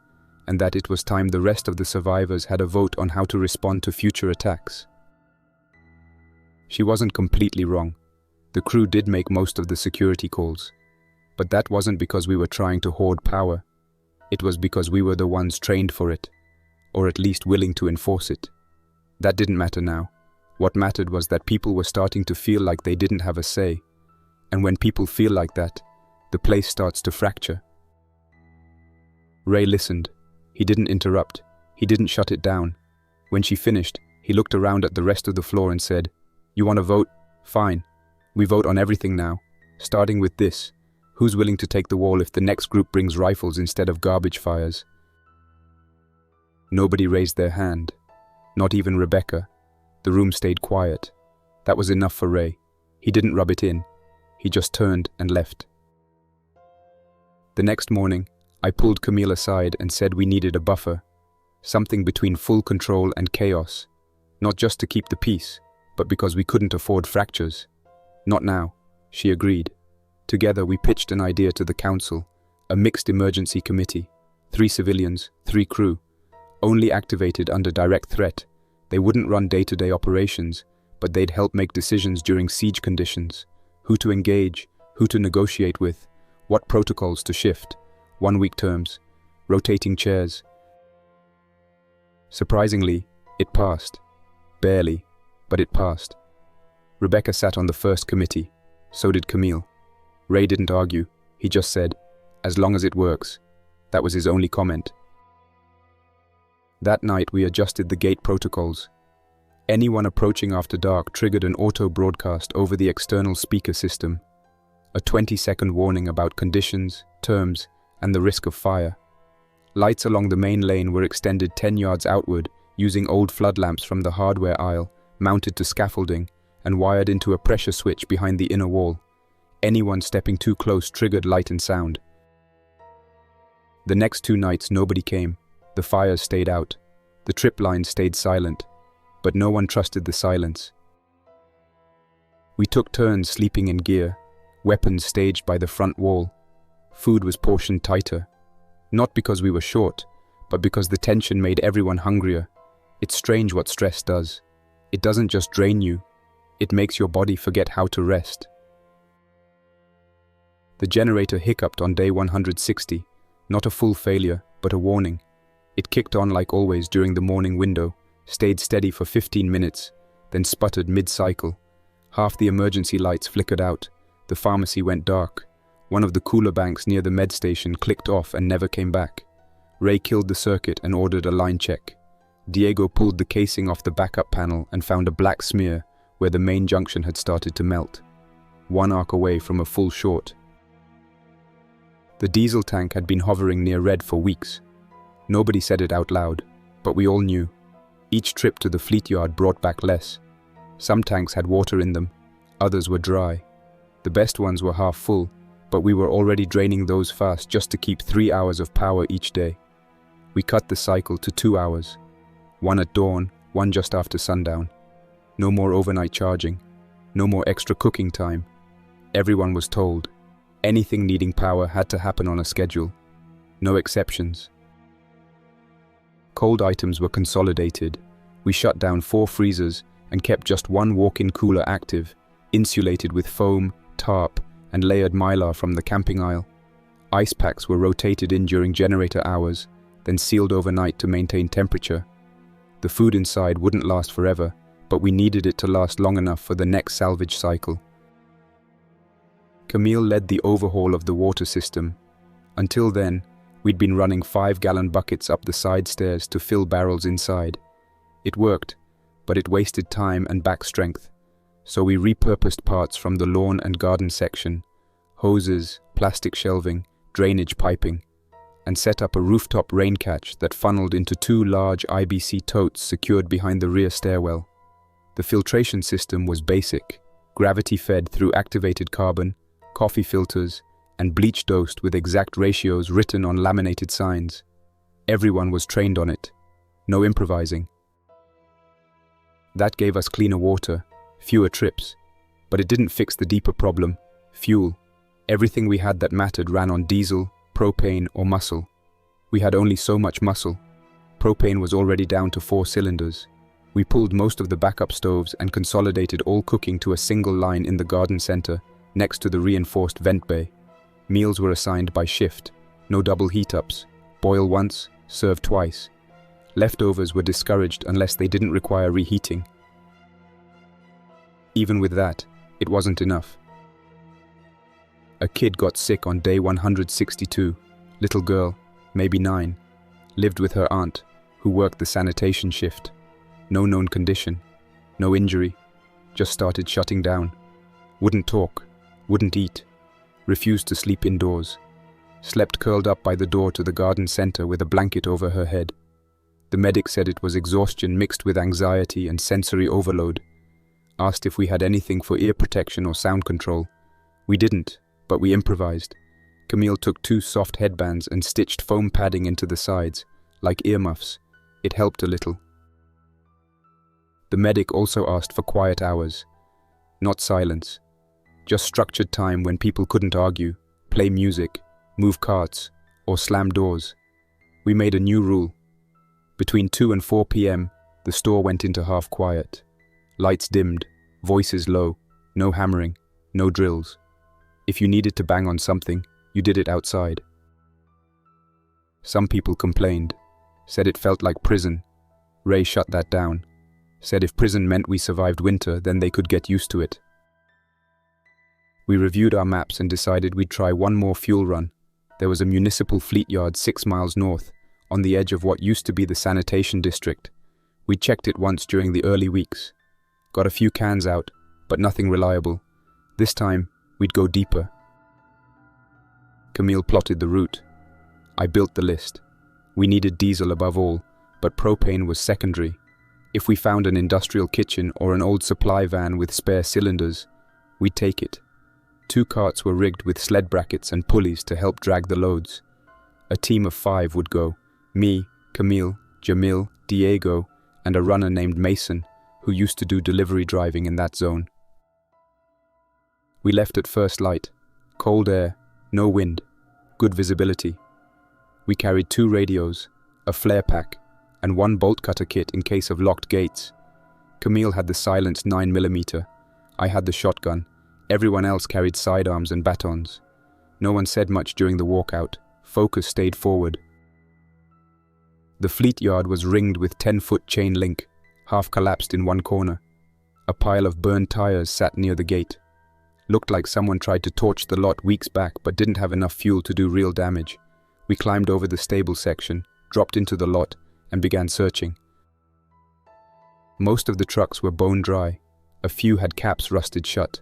and that it was time the rest of the survivors had a vote on how to respond to future attacks. She wasn't completely wrong. The crew did make most of the security calls. But that wasn't because we were trying to hoard power. It was because we were the ones trained for it, or at least willing to enforce it. That didn't matter now. What mattered was that people were starting to feel like they didn't have a say. And when people feel like that, the place starts to fracture. Ray listened. He didn't interrupt. He didn't shut it down. When she finished, he looked around at the rest of the floor and said, "You want to vote? Fine. We vote on everything now, starting with this. Who's willing to take the wall if the next group brings rifles instead of garbage fires?" Nobody raised their hand. Not even Rebecca. The room stayed quiet. That was enough for Ray. He didn't rub it in. He just turned and left. The next morning, I pulled Camille aside and said we needed a buffer. Something between full control and chaos. Not just to keep the peace, but because we couldn't afford fractures. Not now, she agreed. Together we pitched an idea to the council, a mixed emergency committee. 3 civilians, 3 crew. Only activated under direct threat. They wouldn't run day-to-day operations, but they'd help make decisions during siege conditions. Who to engage, who to negotiate with, what protocols to shift, 1-week terms, rotating chairs. Surprisingly, it passed. Barely, but it passed. Rebecca sat on the first committee. So did Camille. Ray didn't argue. He just said, "As long as it works." That was his only comment. That night we adjusted the gate protocols. Anyone approaching after dark triggered an auto-broadcast over the external speaker system. A 20-second warning about conditions, terms, and the risk of fire. Lights along the main lane were extended 10 yards outward using old flood lamps from the hardware aisle, mounted to scaffolding, and wired into a pressure switch behind the inner wall. Anyone stepping too close triggered light and sound. The next 2 nights nobody came. The fires stayed out. The trip lines stayed silent. But no one trusted the silence. We took turns sleeping in gear, weapons staged by the front wall. Food was portioned tighter. Not because we were short, but because the tension made everyone hungrier. It's strange what stress does. It doesn't just drain you. It makes your body forget how to rest. The generator hiccuped on day 160. Not a full failure, but a warning. It kicked on like always during the morning window, stayed steady for 15 minutes, then sputtered mid-cycle. Half the emergency lights flickered out. The pharmacy went dark. One of the cooler banks near the med station clicked off and never came back. Ray killed the circuit and ordered a line check. Diego pulled the casing off the backup panel and found a black smear where the main junction had started to melt. 1 arc away from a full short. The diesel tank had been hovering near red for weeks. Nobody said it out loud, but we all knew. Each trip to the fleet yard brought back less. Some tanks had water in them, others were dry. The best ones were half full, but we were already draining those fast just to keep 3 hours of power each day. We cut the cycle to 2 hours. 1 at dawn, 1 just after sundown. No more overnight charging. No more extra cooking time. Everyone was told. Anything needing power had to happen on a schedule. No exceptions. Cold items were consolidated. We shut down 4 freezers and kept just 1 walk-in cooler active, insulated with foam, tarp, and layered mylar from the camping aisle. Ice packs were rotated in during generator hours, then sealed overnight to maintain temperature. The food inside wouldn't last forever, but we needed it to last long enough for the next salvage cycle. Camille led the overhaul of the water system. Until then, we'd been running 5-gallon buckets up the side stairs to fill barrels inside. It worked, but it wasted time and back strength. So we repurposed parts from the lawn and garden section, hoses, plastic shelving, drainage piping, and set up a rooftop rain catch that funneled into 2 large IBC totes secured behind the rear stairwell. The filtration system was basic, gravity-fed through activated carbon, coffee filters, and bleach dosed with exact ratios written on laminated signs. Everyone was trained on it. No improvising. That gave us cleaner water, fewer trips, but it didn't fix the deeper problem, fuel. Everything we had that mattered ran on diesel, propane, or muscle. We had only so much muscle. Propane was already down to 4 cylinders. We pulled most of the backup stoves and consolidated all cooking to a single line in the garden center, next to the reinforced vent bay. Meals were assigned by shift, no double heat-ups, boil once, serve twice. Leftovers were discouraged unless they didn't require reheating. Even with that, it wasn't enough. A kid got sick on day 162, little girl, maybe 9, lived with her aunt, who worked the sanitation shift. No known condition, no injury, just started shutting down. Wouldn't talk, wouldn't eat, refused to sleep indoors. Slept curled up by the door to the garden center with a blanket over her head. The medic said it was exhaustion mixed with anxiety and sensory overload. Asked if we had anything for ear protection or sound control. We didn't, but we improvised. Camille took 2 soft headbands and stitched foam padding into the sides, like earmuffs. It helped a little. The medic also asked for quiet hours. Not silence. Just structured time when people couldn't argue, play music, move carts, or slam doors. We made a new rule. Between 2 and 4 p.m., The store went into half quiet. Lights dimmed, voices low, no hammering, no drills. If you needed to bang on something, you did it outside. Some people complained, said it felt like prison. Ray shut that down, said if prison meant we survived winter, then they could get used to it. We reviewed our maps and decided we'd try one more fuel run. There was a municipal fleet yard 6 miles north, on the edge of what used to be the sanitation district. We checked it once during the early weeks. Got a few cans out, but nothing reliable. This time, we'd go deeper. Camille plotted the route. I built the list. We needed diesel above all, but propane was secondary. If we found an industrial kitchen or an old supply van with spare cylinders, we'd take it. 2 carts were rigged with sled brackets and pulleys to help drag the loads. A team of 5 would go. Me, Camille, Jamil, Diego, and a runner named Mason, who used to do delivery driving in that zone. We left at first light. Cold air, no wind, good visibility. We carried 2 radios, a flare pack, and 1 bolt cutter kit in case of locked gates. Camille had the silenced 9mm. I had the shotgun. Everyone else carried sidearms and batons. No one said much during the walkout. Focus stayed forward. The fleet yard was ringed with 10-foot chain link, half collapsed in one corner. A pile of burned tires sat near the gate. Looked like someone tried to torch the lot weeks back but didn't have enough fuel to do real damage. We climbed over the stable section, dropped into the lot, and began searching. Most of the trucks were bone dry. A few had caps rusted shut.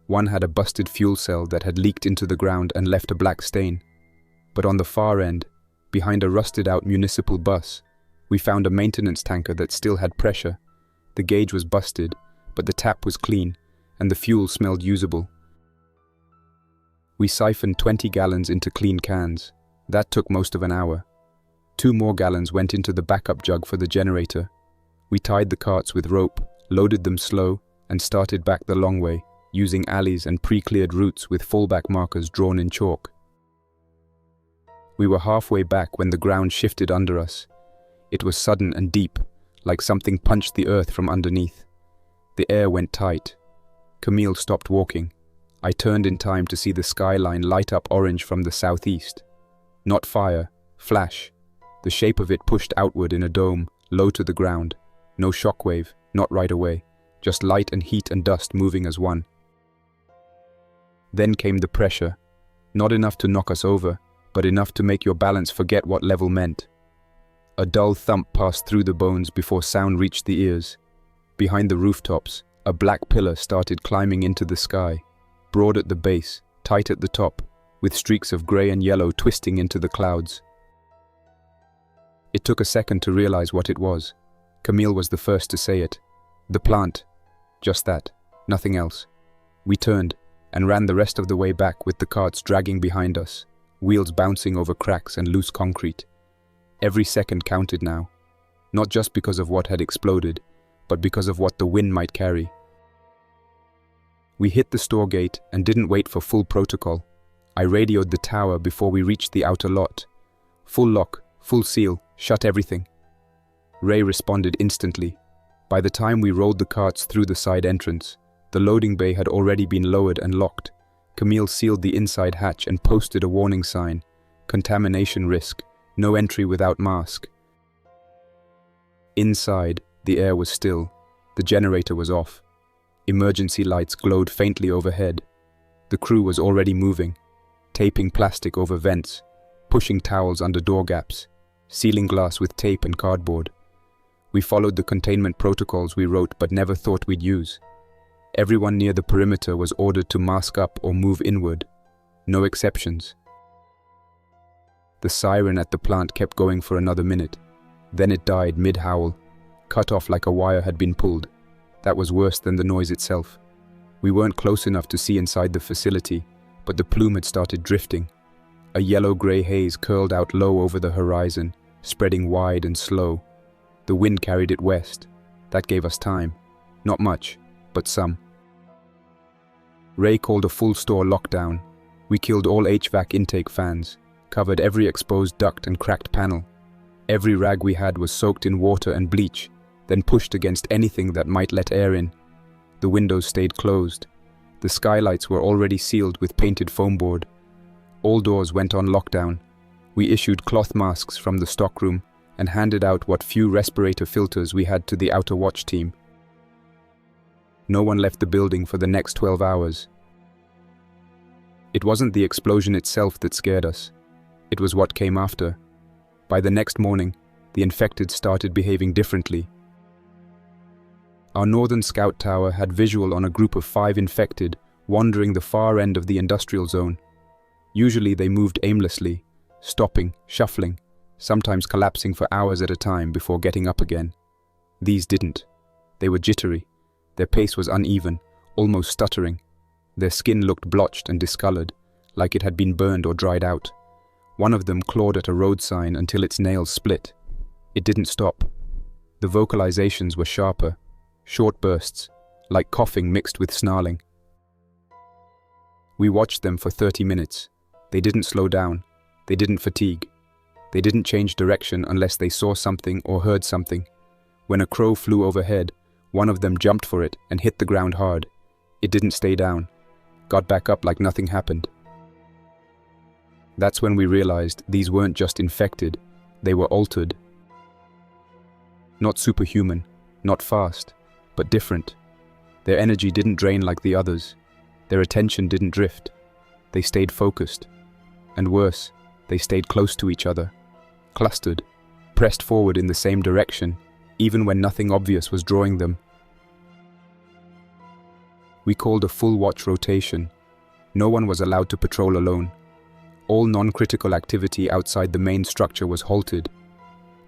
One had a busted fuel cell that had leaked into the ground and left a black stain. But on the far end, behind a rusted-out municipal bus, we found a maintenance tanker that still had pressure. The gauge was busted, but the tap was clean, and the fuel smelled usable. We siphoned 20 gallons into clean cans. That took most of an hour. 2 more gallons went into the backup jug for the generator. We tied the carts with rope, loaded them slow, and started back the long way, using alleys and pre-cleared routes with fallback markers drawn in chalk. We were halfway back when the ground shifted under us. It was sudden and deep, like something punched the earth from underneath. The air went tight. Camille stopped walking. I turned in time to see the skyline light up orange from the southeast. Not fire, flash. The shape of it pushed outward in a dome, low to the ground. No shockwave, not right away. Just light and heat and dust moving as one. Then came the pressure. Not enough to knock us over, but enough to make your balance forget what level meant. A dull thump passed through the bones before sound reached the ears. Behind the rooftops, a black pillar started climbing into the sky, broad at the base, tight at the top, with streaks of grey and yellow twisting into the clouds. It took a second to realize what it was. Camille was the first to say it. The plant. Just that. Nothing else. We turned and ran the rest of the way back with the carts dragging behind us, wheels bouncing over cracks and loose concrete. Every second counted now, not just because of what had exploded, but because of what the wind might carry. We hit the store gate and didn't wait for full protocol. I radioed the tower before we reached the outer lot. Full lock, full seal, shut everything. Ray responded instantly. By the time we rolled the carts through the side entrance, the loading bay had already been lowered and locked. Camille sealed the inside hatch and posted a warning sign. Contamination risk. No entry without mask. Inside, the air was still. The generator was off. Emergency lights glowed faintly overhead. The crew was already moving, taping plastic over vents, pushing towels under door gaps, sealing glass with tape and cardboard. We followed the containment protocols we wrote but never thought we'd use. Everyone near the perimeter was ordered to mask up or move inward. No exceptions. The siren at the plant kept going for another minute. Then it died mid-howl, cut off like a wire had been pulled. That was worse than the noise itself. We weren't close enough to see inside the facility, but the plume had started drifting. A yellow-grey haze curled out low over the horizon, spreading wide and slow. The wind carried it west. That gave us time. Not much, but some. Ray called a full store lockdown. We killed all HVAC intake fans, covered every exposed duct and cracked panel. Every rag we had was soaked in water and bleach, then pushed against anything that might let air in. The windows stayed closed. The skylights were already sealed with painted foam board. All doors went on lockdown. We issued cloth masks from the stockroom and handed out what few respirator filters we had to the outer watch team. No one left the building for the next 12 hours. It wasn't the explosion itself that scared us. It was what came after. By the next morning, the infected started behaving differently. Our northern scout tower had visual on a group of 5 infected wandering the far end of the industrial zone. Usually they moved aimlessly, stopping, shuffling, sometimes collapsing for hours at a time before getting up again. These didn't. They were jittery. Their pace was uneven, almost stuttering. Their skin looked blotched and discolored, like it had been burned or dried out. One of them clawed at a road sign until its nails split. It didn't stop. The vocalizations were sharper, short bursts, like coughing mixed with snarling. We watched them for 30 minutes. They didn't slow down. They didn't fatigue. They didn't change direction unless they saw something or heard something. When a crow flew overhead, one of them jumped for it and hit the ground hard. It didn't stay down. Got back up like nothing happened. That's when we realized these weren't just infected, they were altered. Not superhuman, not fast, but different. Their energy didn't drain like the others. Their attention didn't drift. They stayed focused. And worse, they stayed close to each other, clustered, pressed forward in the same direction, even when nothing obvious was drawing them. We called a full watch rotation. No one was allowed to patrol alone. All non-critical activity outside the main structure was halted.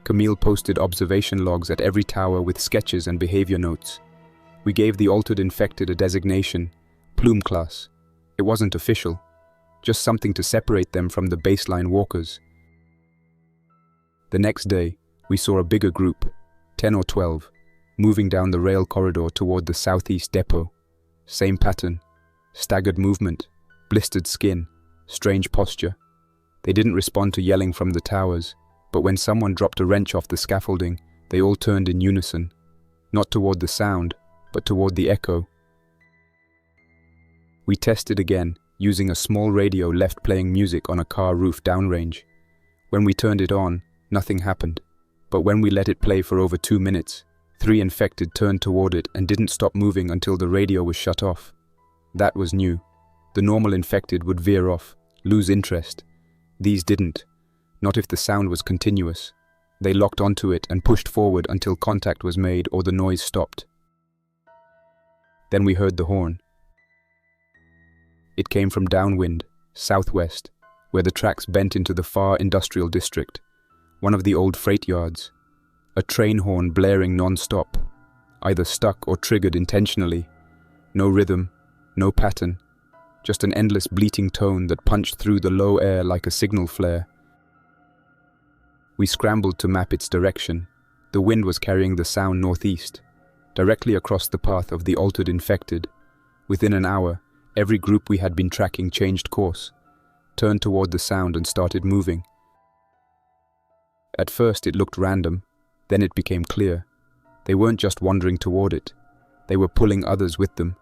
Camille posted observation logs at every tower with sketches and behavior notes. We gave the altered infected a designation, Plume Class. It wasn't official, just something to separate them from the baseline walkers. The next day, we saw a bigger group, 10 or 12, moving down the rail corridor toward the southeast depot. Same pattern, staggered movement, blistered skin, strange posture. They didn't respond to yelling from the towers, but when someone dropped a wrench off the scaffolding, they all turned in unison, not toward the sound, but toward the echo. We tested again, using a small radio left playing music on a car roof downrange. When we turned it on, nothing happened. But when we let it play for over 2 minutes, 3 infected turned toward it and didn't stop moving until the radio was shut off. That was new. The normal infected would veer off, lose interest. These didn't. Not if the sound was continuous. They locked onto it and pushed forward until contact was made or the noise stopped. Then we heard the horn. It came from downwind, southwest, where the tracks bent into the far industrial district, one of the old freight yards. A train horn blaring non-stop, either stuck or triggered intentionally. No rhythm, no pattern, just an endless bleating tone that punched through the low air like a signal flare. We scrambled to map its direction. The wind was carrying the sound northeast, directly across the path of the altered infected. Within an hour, every group we had been tracking changed course, turned toward the sound and started moving. At first it looked random, then it became clear. They weren't just wandering toward it, they were pulling others with them.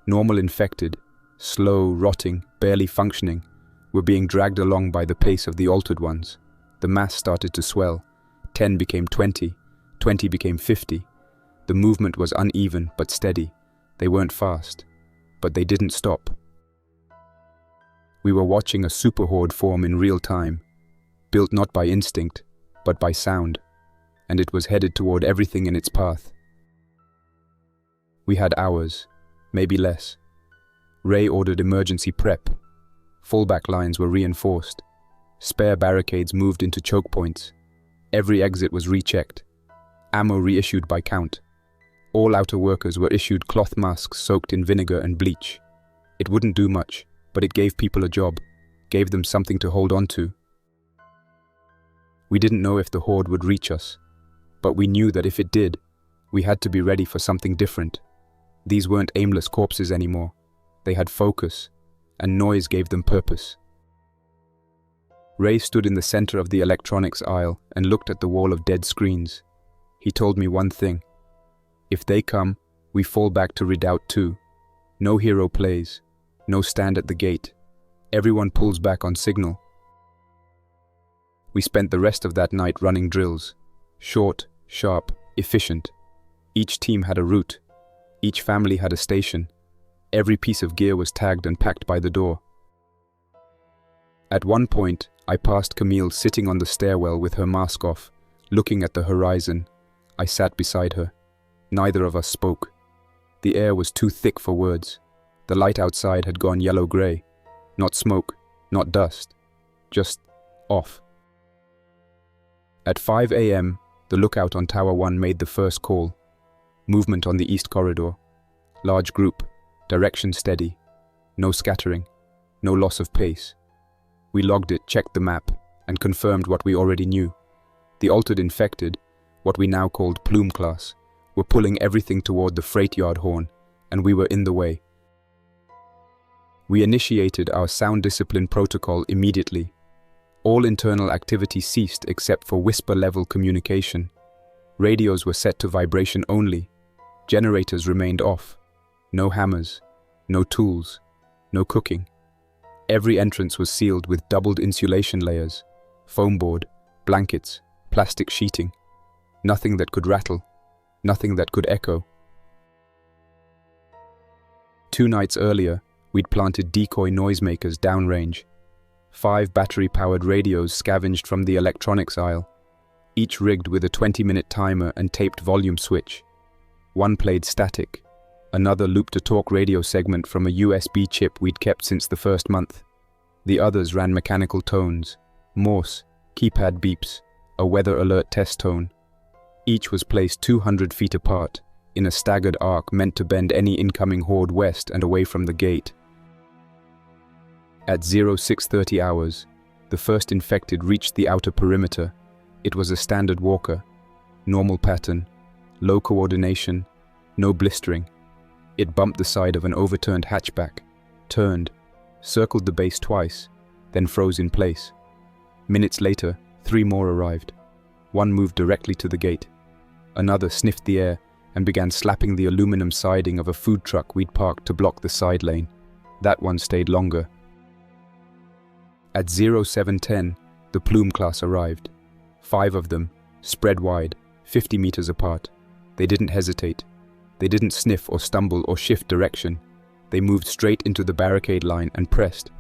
Normal infected, slow, rotting, barely functioning, were being dragged along by the pace of the altered ones. The mass started to swell. 10 became 20, 20 became 50. The movement was uneven but steady. They weren't fast, but they didn't stop. We were watching a super horde form in real time, built not by instinct, but by sound, and it was headed toward everything in its path. We had hours, maybe less. Ray ordered emergency prep. Fallback lines were reinforced. Spare barricades moved into choke points. Every exit was rechecked. Ammo reissued by count. All outer workers were issued cloth masks soaked in vinegar and bleach. It wouldn't do much, but it gave people a job, gave them something to hold on to. We didn't know if the horde would reach us, but we knew that if it did, we had to be ready for something different. These weren't aimless corpses anymore. They had focus, and noise gave them purpose. Ray stood in the center of the electronics aisle and looked at the wall of dead screens. He told me one thing: If they come, we fall back to Redout too. No hero plays. No stand at the gate. Everyone pulls back on signal. We spent the rest of that night running drills. Short, sharp, efficient. Each team had a route. Each family had a station. Every piece of gear was tagged and packed by the door. At one point, I passed Camille sitting on the stairwell with her mask off, looking at the horizon. I sat beside her. Neither of us spoke. The air was too thick for words. The light outside had gone yellow-grey. Not smoke, not dust. Just off. At 5 a.m., the lookout on Tower 1 made the first call. Movement on the east corridor. Large group. Direction steady. No scattering. No loss of pace. We logged it, checked the map, and confirmed what we already knew. The altered infected, what we now called Plume class, were pulling everything toward the freight yard horn, and we were in the way. We initiated our sound discipline protocol immediately. All internal activity ceased except for whisper-level communication. Radios were set to vibration only. Generators remained off. No hammers, no tools, no cooking. Every entrance was sealed with doubled insulation layers, foam board, blankets, plastic sheeting. Nothing that could rattle, nothing that could echo. 2 nights earlier, we'd planted decoy noisemakers downrange. 5 battery-powered radios scavenged from the electronics aisle, each rigged with a 20-minute timer and taped volume switch. One played static. Another looped a talk radio segment from a USB chip we'd kept since the first month. The others ran mechanical tones, Morse, keypad beeps, a weather alert test tone. Each was placed 200 feet apart, in a staggered arc meant to bend any incoming horde west and away from the gate. At 0630 hours, the first infected reached the outer perimeter. It was a standard walker. Normal pattern, low coordination, no blistering. It bumped the side of an overturned hatchback, turned, circled the base twice, then froze in place. Minutes later, 3 more arrived. One moved directly to the gate. Another sniffed the air and began slapping the aluminum siding of a food truck we'd parked to block the side lane. That one stayed longer. At 0710, the Plume class arrived. 5 of them, spread wide, 50 meters apart. They didn't hesitate. They didn't sniff or stumble or shift direction. They moved straight into the barricade line and pressed.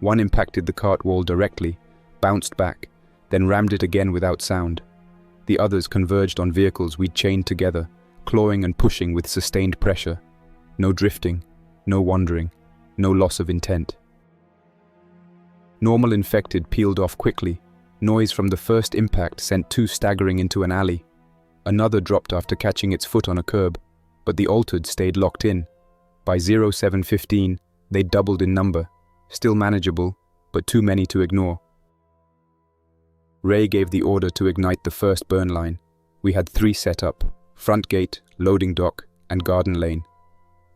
One impacted the cart wall directly, bounced back, then rammed it again without sound. The others converged on vehicles we'd chained together, clawing and pushing with sustained pressure. No drifting, no wandering, no loss of intent. Normal infected peeled off quickly. Noise from the first impact sent 2 staggering into an alley. Another dropped after catching its foot on a curb, but the altered stayed locked in. By 0715, they doubled in number, still manageable, but too many to ignore. Ray gave the order to ignite the first burn line. We had 3 set up: front gate, loading dock, and garden lane.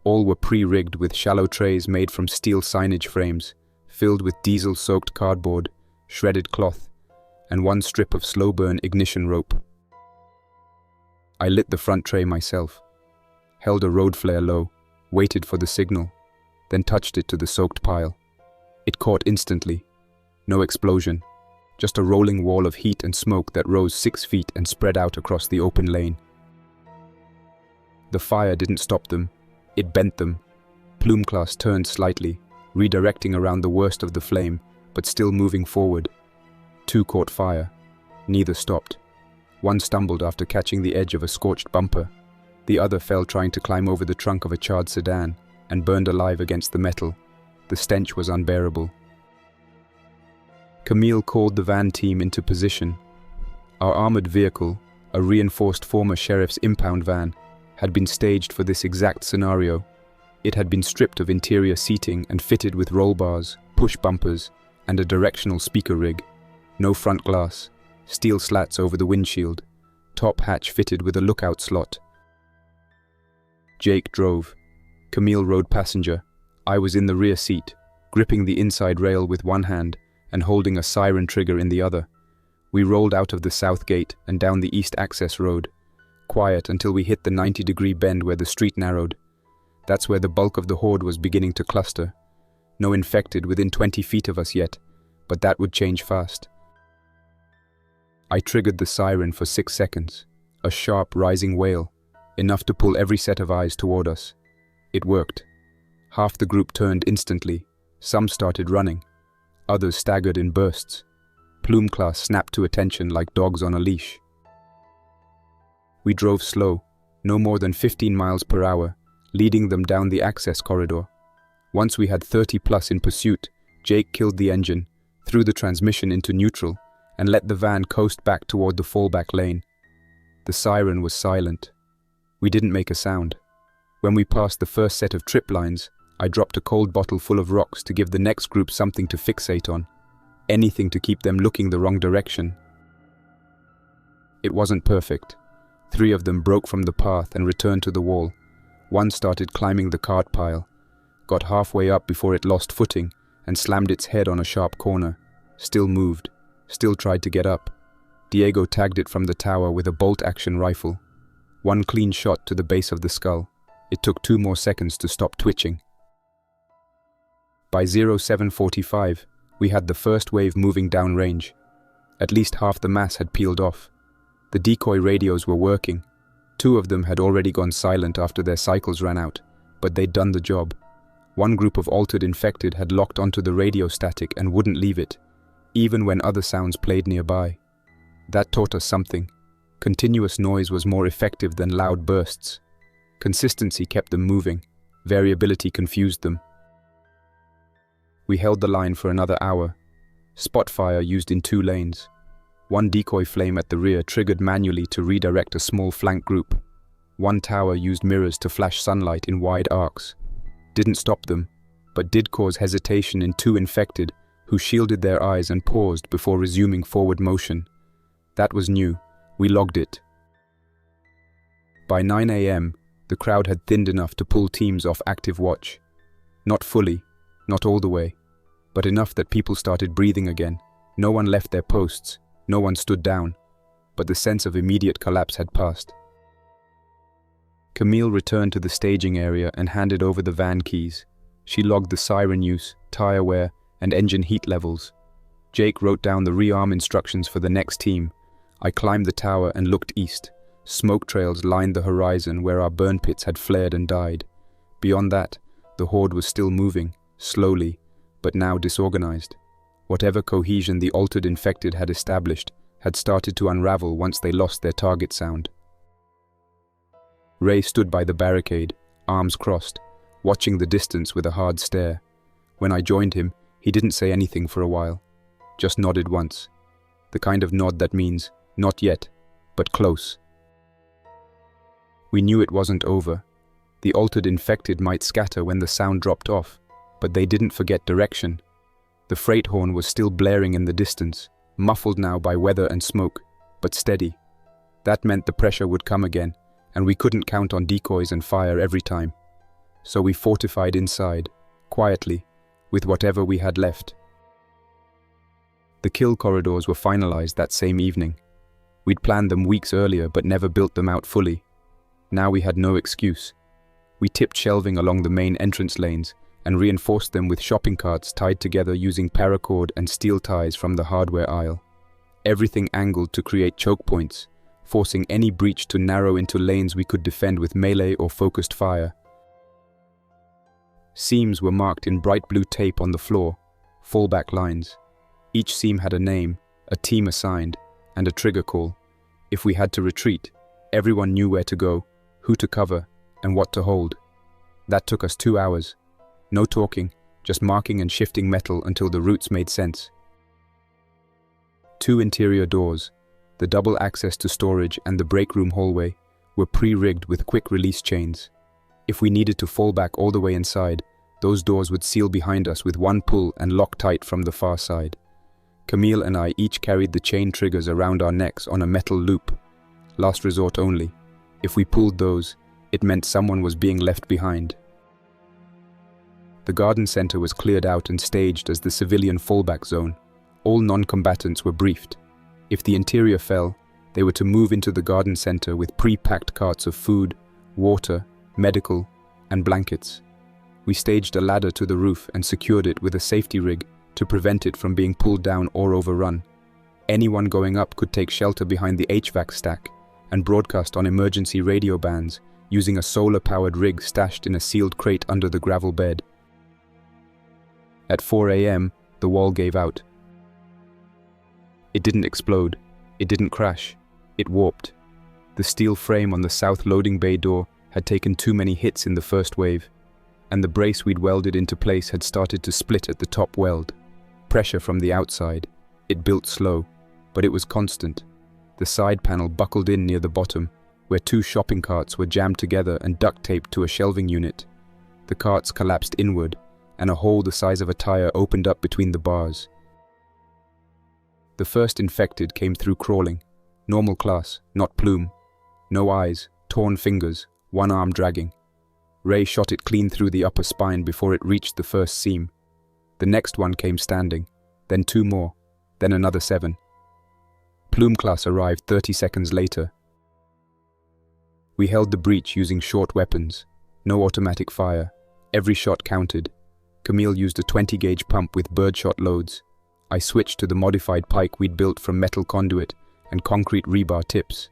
All were pre-rigged with shallow trays made from steel signage frames, filled with diesel-soaked cardboard, shredded cloth, and 1 strip of slow-burn ignition rope. I lit the front tray myself, held a road flare low, waited for the signal, then touched it to the soaked pile. It caught instantly. No explosion, just a rolling wall of heat and smoke that rose 6 feet and spread out across the open lane. The fire didn't stop them, it bent them. Plume class turned slightly, redirecting around the worst of the flame, but still moving forward. 2 caught fire. Neither stopped. One stumbled after catching the edge of a scorched bumper. The other fell trying to climb over the trunk of a charred sedan and burned alive against the metal. The stench was unbearable. Camille called the van team into position. Our armored vehicle, a reinforced former sheriff's impound van, had been staged for this exact scenario. It had been stripped of interior seating and fitted with roll bars, push bumpers, and a directional speaker rig. No front glass, steel slats over the windshield, top hatch fitted with a lookout slot. Jake drove. Camille rode passenger. I was in the rear seat, gripping the inside rail with one hand and holding a siren trigger in the other. We rolled out of the south gate and down the east access road. quiet until we hit the 90-degree bend where the street narrowed. That's where the bulk of the horde was beginning to cluster. No infected within 20 feet of us yet, but that would change fast. I triggered the siren for 6 seconds, a sharp, rising wail, enough to pull every set of eyes toward us. It worked. Half the group turned instantly. Some started running. Others staggered in bursts. Plume class snapped to attention like dogs on a leash. We drove slow, no more than 15 miles per hour, leading them down the access corridor. Once we had 30 plus in pursuit, Jake killed the engine, threw the transmission into neutral, and let the van coast back toward the fallback lane. The siren was silent. We didn't make a sound. When we passed the first set of trip lines, I dropped a cold bottle full of rocks to give the next group something to fixate on. Anything to keep them looking the wrong direction. It wasn't perfect. 3 of them broke from the path and returned to the wall. One started climbing the cart pile, got halfway up before it lost footing and slammed its head on a sharp corner. Still moved, still tried to get up. Diego tagged it from the tower with a bolt-action rifle. 1 clean shot to the base of the skull. It took 2 more seconds to stop twitching. By 0745, we had the first wave moving downrange. At least half the mass had peeled off. The decoy radios were working. 2 of them had already gone silent after their cycles ran out, but they'd done the job. 1 group of altered infected had locked onto the radio static and wouldn't leave it, even when other sounds played nearby. That taught us something. Continuous noise was more effective than loud bursts. Consistency kept them moving. Variability confused them. We held the line for another hour. Spot fire used in 2 lanes. 1 decoy flame at the rear triggered manually to redirect a small flank group. 1 tower used mirrors to flash sunlight in wide arcs. Didn't stop them, but did cause hesitation in 2 infected, who shielded their eyes and paused before resuming forward motion. That was new. We logged it. By 9 a.m., the crowd had thinned enough to pull teams off active watch. Not fully, not all the way, but enough that people started breathing again. No one left their posts, no one stood down, but the sense of immediate collapse had passed. Camille returned to the staging area and handed over the van keys. She logged the siren use, tire wear, and engine heat levels. Jake wrote down the rearm instructions for the next team. I climbed the tower and looked east. Smoke trails lined the horizon where our burn pits had flared and died. Beyond that, the horde was still moving, slowly, but now disorganized. Whatever cohesion the altered infected had established had started to unravel once they lost their target sound. Ray stood by the barricade, arms crossed, watching the distance with a hard stare. When I joined him, he didn't say anything for a while, just nodded once. The kind of nod that means, not yet, but close. We knew it wasn't over. The altered infected might scatter when the sound dropped off, but they didn't forget direction. The freight horn was still blaring in the distance, muffled now by weather and smoke, but steady. That meant the pressure would come again, and we couldn't count on decoys and fire every time. So we fortified inside, quietly, with whatever we had left. The kill corridors were finalized that same evening. We'd planned them weeks earlier but never built them out fully. Now we had no excuse. We tipped shelving along the main entrance lanes and reinforced them with shopping carts tied together using paracord and steel ties from the hardware aisle. Everything angled to create choke points, forcing any breach to narrow into lanes we could defend with melee or focused fire. Seams were marked in bright blue tape on the floor, fallback lines. Each seam had a name, a team assigned, and a trigger call. If we had to retreat, everyone knew where to go, who to cover, and what to hold. That took us 2 hours. No talking, just marking and shifting metal until the routes made sense. 2 interior doors, the double access to storage and the break room hallway, were pre-rigged with quick release chains. If we needed to fall back all the way inside, those doors would seal behind us with 1 pull and lock tight from the far side. Camille and I each carried the chain triggers around our necks on a metal loop. Last resort only. If we pulled those, it meant someone was being left behind. The garden center was cleared out and staged as the civilian fallback zone. All non-combatants were briefed. If the interior fell, They were to move into the garden center with pre-packed carts of food, water, medical, and blankets. We staged a ladder to the roof and secured it with a safety rig to prevent it from being pulled down or overrun. Anyone going up could take shelter behind the HVAC stack and broadcast on emergency radio bands using a solar-powered rig stashed in a sealed crate under the gravel bed. At 4 a.m., the wall gave out. It didn't explode. It didn't crash. It warped. The steel frame on the south loading bay door had taken too many hits in the first wave, and the brace we'd welded into place had started to split at the top weld. Pressure from the outside. It built slow, but it was constant. The side panel buckled in near the bottom, where two shopping carts were jammed together and duct-taped to a shelving unit. The carts collapsed inward, and a hole the size of a tire opened up between the bars. The first infected came through crawling. Normal class, not plume. No eyes, torn fingers, one arm dragging. Ray shot it clean through the upper spine before it reached the first seam. The next one came standing, then two more, then another 7. Plume class arrived 30 seconds later. We held the breach using short weapons. No automatic fire. Every shot counted. Camille used a 20-gauge pump with birdshot loads. I switched to the modified pike we'd built from metal conduit and concrete rebar tips.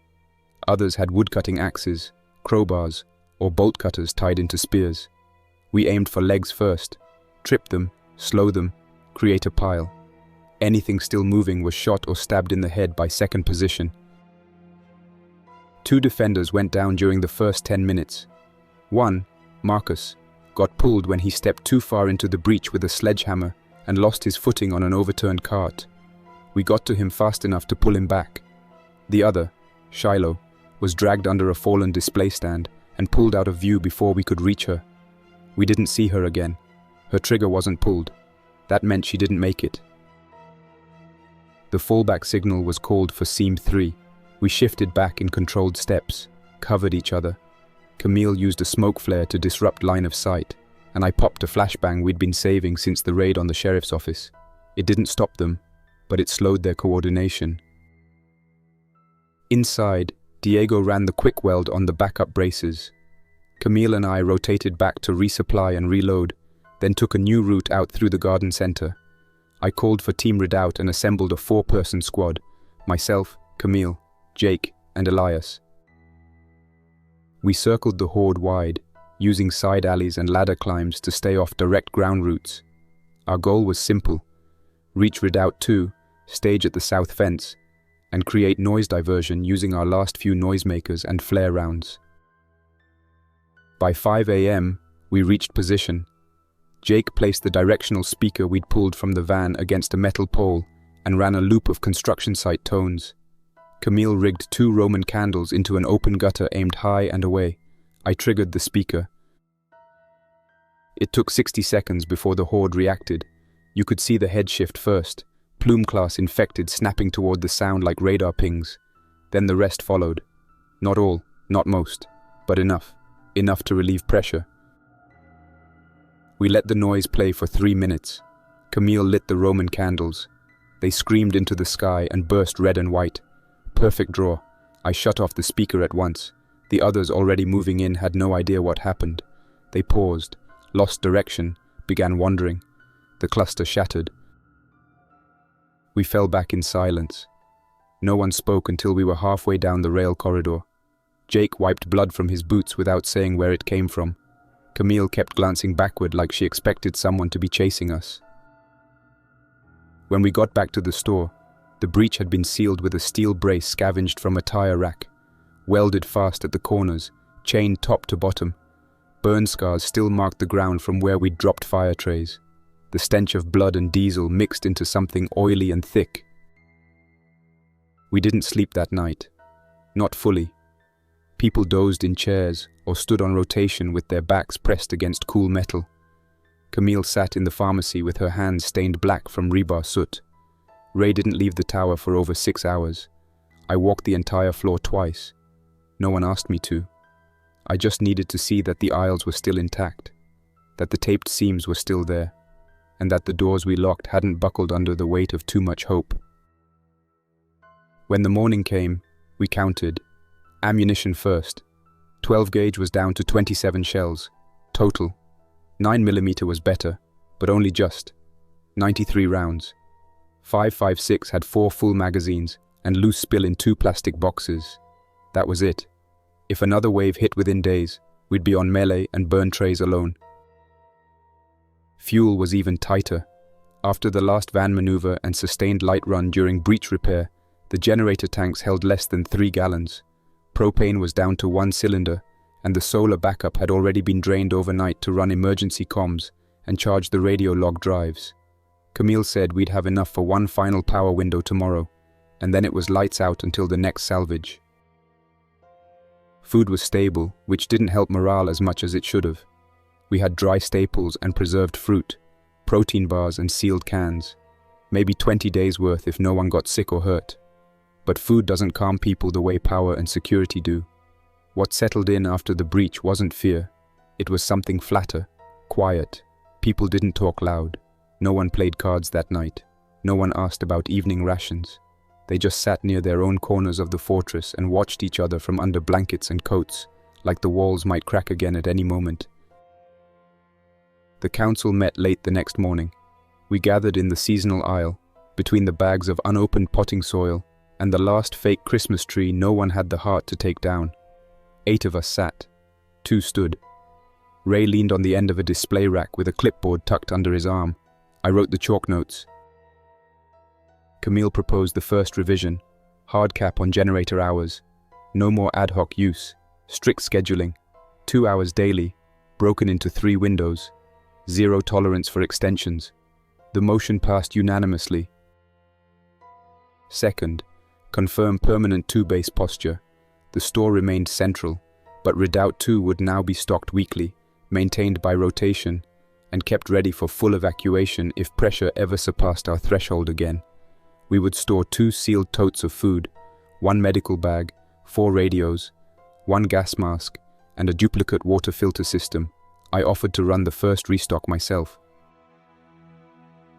Others had wood-cutting axes, crowbars, or bolt cutters tied into spears. We aimed for legs first, trip them, slow them, create a pile. Anything still moving was shot or stabbed in the head by second position. 2 defenders went down during the first 10 minutes. One, Marcus, got pulled when he stepped too far into the breach with a sledgehammer and lost his footing on an overturned cart. We got to him fast enough to pull him back. The other, Shiloh, was dragged under a fallen display stand and pulled out of view before we could reach her. We didn't see her again. Her trigger wasn't pulled. That meant she didn't make it. The fallback signal was called for Seam 3. We shifted back in controlled steps, covered each other. Camille used a smoke flare to disrupt line of sight, and I popped a flashbang we'd been saving since the raid on the sheriff's office. It didn't stop them, but it slowed their coordination. Inside, Diego ran the quick weld on the backup braces. Camille and I rotated back to resupply and reload, then took a new route out through the garden center. I called for Team Redout and assembled a 4-person squad, myself, Camille, Jake, and Elias. We circled the horde wide, using side alleys and ladder climbs to stay off direct ground routes. Our goal was simple: reach Redout 2, stage at the south fence, and create noise diversion using our last few noisemakers and flare rounds. By 5 a.m., we reached position. Jake placed the directional speaker we'd pulled from the van against a metal pole and ran a loop of construction site tones. Camille rigged 2 Roman candles into an open gutter aimed high and away. I triggered the speaker. It took 60 seconds before the horde reacted. You could see the head shift first, plume class infected snapping toward the sound like radar pings. Then the rest followed. Not all, not most, but enough. Enough to relieve pressure. We let the noise play for 3 minutes. Camille lit the Roman candles. They screamed into the sky and burst red and white. Perfect draw. I shut off the speaker at once. The others already moving in had no idea what happened. They paused, lost direction, began wandering. The cluster shattered. We fell back in silence. No one spoke until we were halfway down the rail corridor. Jake wiped blood from his boots without saying where it came from. Camille kept glancing backward like she expected someone to be chasing us. When we got back to the store, the breach had been sealed with a steel brace scavenged from a tire rack, welded fast at the corners, chained top to bottom. Burn scars still marked the ground from where we'd dropped fire trays. The stench of blood and diesel mixed into something oily and thick. We didn't sleep that night. Not fully. People dozed in chairs or stood on rotation with their backs pressed against cool metal. Camille sat in the pharmacy with her hands stained black from rebar soot. Ray didn't leave the tower for over 6 hours. I walked the entire floor twice. No one asked me to. I just needed to see that the aisles were still intact, that the taped seams were still there, and that the doors we locked hadn't buckled under the weight of too much hope. When the morning came, We counted. Ammunition first. 12 gauge was down to 27 shells. Total. 9mm was better, but only just. 93 rounds. 5.56 had 4 full magazines and loose spill in 2 plastic boxes. That was it. If another wave hit within days, we'd be on melee and burn trays alone. Fuel was even tighter. After the last van maneuver and sustained light run during breach repair, the generator tanks held less than 3 gallons. Propane was down to 1 cylinder, and the solar backup had already been drained overnight to run emergency comms and charge the radio log drives. Camille said we'd have enough for one final power window tomorrow, and then it was lights out until the next salvage. Food was stable, which didn't help morale as much as it should have. We had dry staples and preserved fruit, protein bars and sealed cans. Maybe 20 days worth if no one got sick or hurt. But food doesn't calm people the way power and security do. What settled in after the breach wasn't fear. It was something flatter, quiet. People didn't talk loud. No one played cards that night. No one asked about evening rations. They just sat near their own corners of the fortress and watched each other from under blankets and coats, like the walls might crack again at any moment. The council met late the next morning. We gathered in the seasonal aisle, between the bags of unopened potting soil and the last fake Christmas tree no one had the heart to take down. 8 of us sat. 2 stood. Ray leaned on the end of a display rack with a clipboard tucked under his arm. I wrote the chalk notes. Camille proposed the first revision, hard cap on generator hours, no more ad hoc use, strict scheduling, 2 hours daily, broken into 3 windows, 0 tolerance for extensions. The motion passed unanimously. Second, confirm permanent 2-base posture. The store remained central, but Redout 2 would now be stocked weekly, maintained by rotation, and kept ready for full evacuation if pressure ever surpassed our threshold again. We would store 2 sealed totes of food, 1 medical bag, 4 radios, 1 gas mask, and a duplicate water filter system. I offered to run the first restock myself.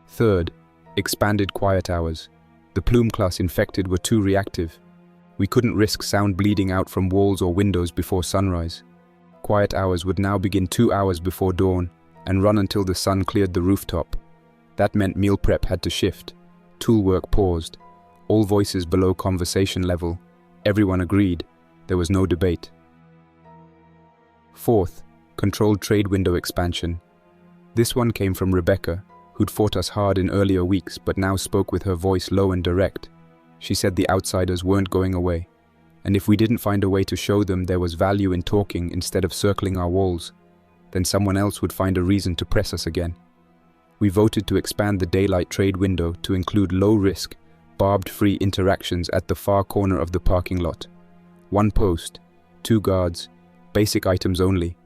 Third, expanded quiet hours. The Plume class infected were too reactive. We couldn't risk sound bleeding out from walls or windows before sunrise. Quiet hours would now begin 2 hours before dawn and run until the sun cleared the rooftop. That meant meal prep had to shift. Tool work paused. All voices below conversation level. Everyone agreed. There was no debate. Fourth, controlled trade window expansion. This one came from Rebecca, who'd fought us hard in earlier weeks but now spoke with her voice low and direct. She said the outsiders weren't going away, and if we didn't find a way to show them there was value in talking instead of circling our walls, then someone else would find a reason to press us again. We voted to expand the daylight trade window to include low-risk, barbed-free interactions at the far corner of the parking lot. 1 post, 2 guards, basic items only.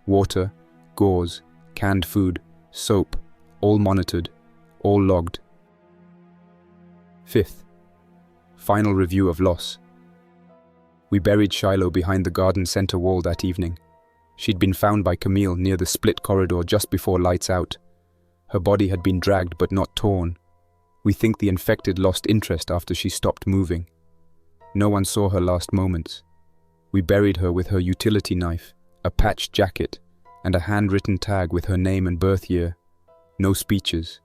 Water, gauze, canned food, soap, all monitored, all logged. Fifth, final review of loss. We buried Shiloh behind the garden center wall that evening. She'd been found by Camille near the split corridor just before lights out. Her body had been dragged but not torn. We think the infected lost interest after she stopped moving. No one saw her last moments. We buried her with her utility knife, a patched jacket, and a handwritten tag with her name and birth year. No speeches,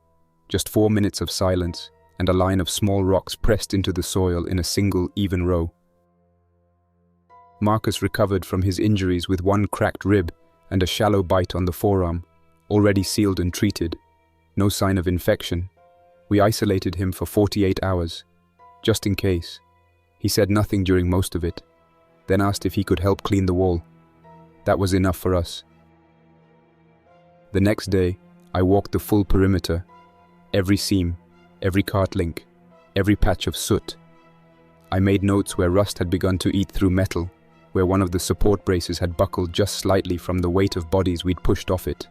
just 4 minutes of silence and a line of small rocks pressed into the soil in a single, even row. Marcus recovered from his injuries with 1 cracked rib and a shallow bite on the forearm, already sealed and treated. No sign of infection. We isolated him for 48 hours, just in case. He said nothing during most of it, then asked if he could help clean the wall. That was enough for us. The next day, I walked the full perimeter, every seam, every cart link, every patch of soot. I made notes where rust had begun to eat through metal, where one of the support braces had buckled just slightly from the weight of bodies we'd pushed off it.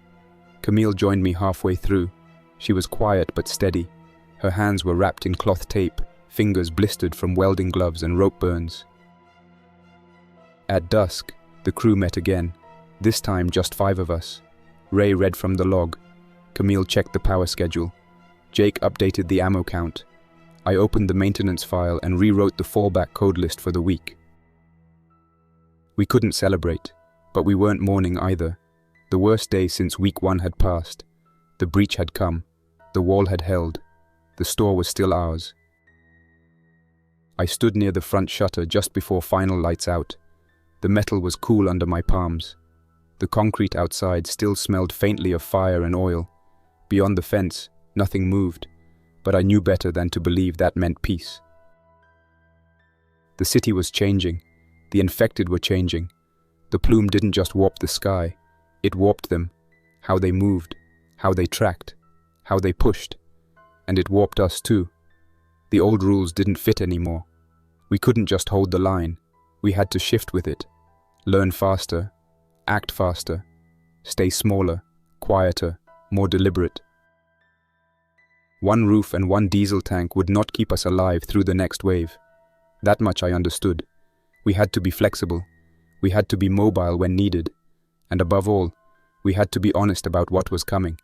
Camille joined me halfway through. She was quiet but steady. Her hands were wrapped in cloth tape, fingers blistered from welding gloves and rope burns. At dusk, the crew met again, this time just 5 of us. Ray read from the log. Camille checked the power schedule. Jake updated the ammo count. I opened the maintenance file and rewrote the fallback code list for the week. We couldn't celebrate, but we weren't mourning either. The worst day since week 1 had passed. The breach had come. The wall had held. The store was still ours. I stood near the front shutter just before final lights out. The metal was cool under my palms. The concrete outside still smelled faintly of fire and oil. Beyond the fence, nothing moved, but I knew better than to believe that meant peace. The city was changing. The infected were changing. The plume didn't just warp the sky, it warped them, how they moved, how they tracked, how they pushed, and it warped us too. The old rules didn't fit anymore. We couldn't just hold the line, we had to shift with it, learn faster, act faster, stay smaller, quieter, more deliberate. One roof and one diesel tank would not keep us alive through the next wave. That much I understood. We had to be flexible. We had to be mobile when needed. And above all, we had to be honest about what was coming.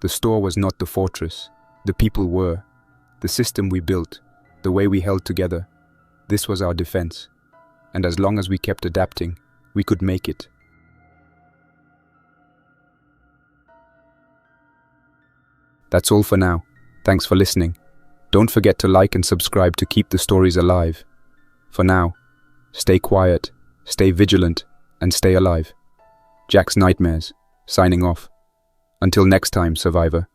The store was not the fortress. The people were. The system we built, the way we held together, this was our defense. And as long as we kept adapting, we could make it. That's all for now. Thanks for listening. Don't forget to like and subscribe to keep the stories alive. For now, stay quiet, stay vigilant, and stay alive. Jack's Nightmares, signing off. Until next time, Survivor.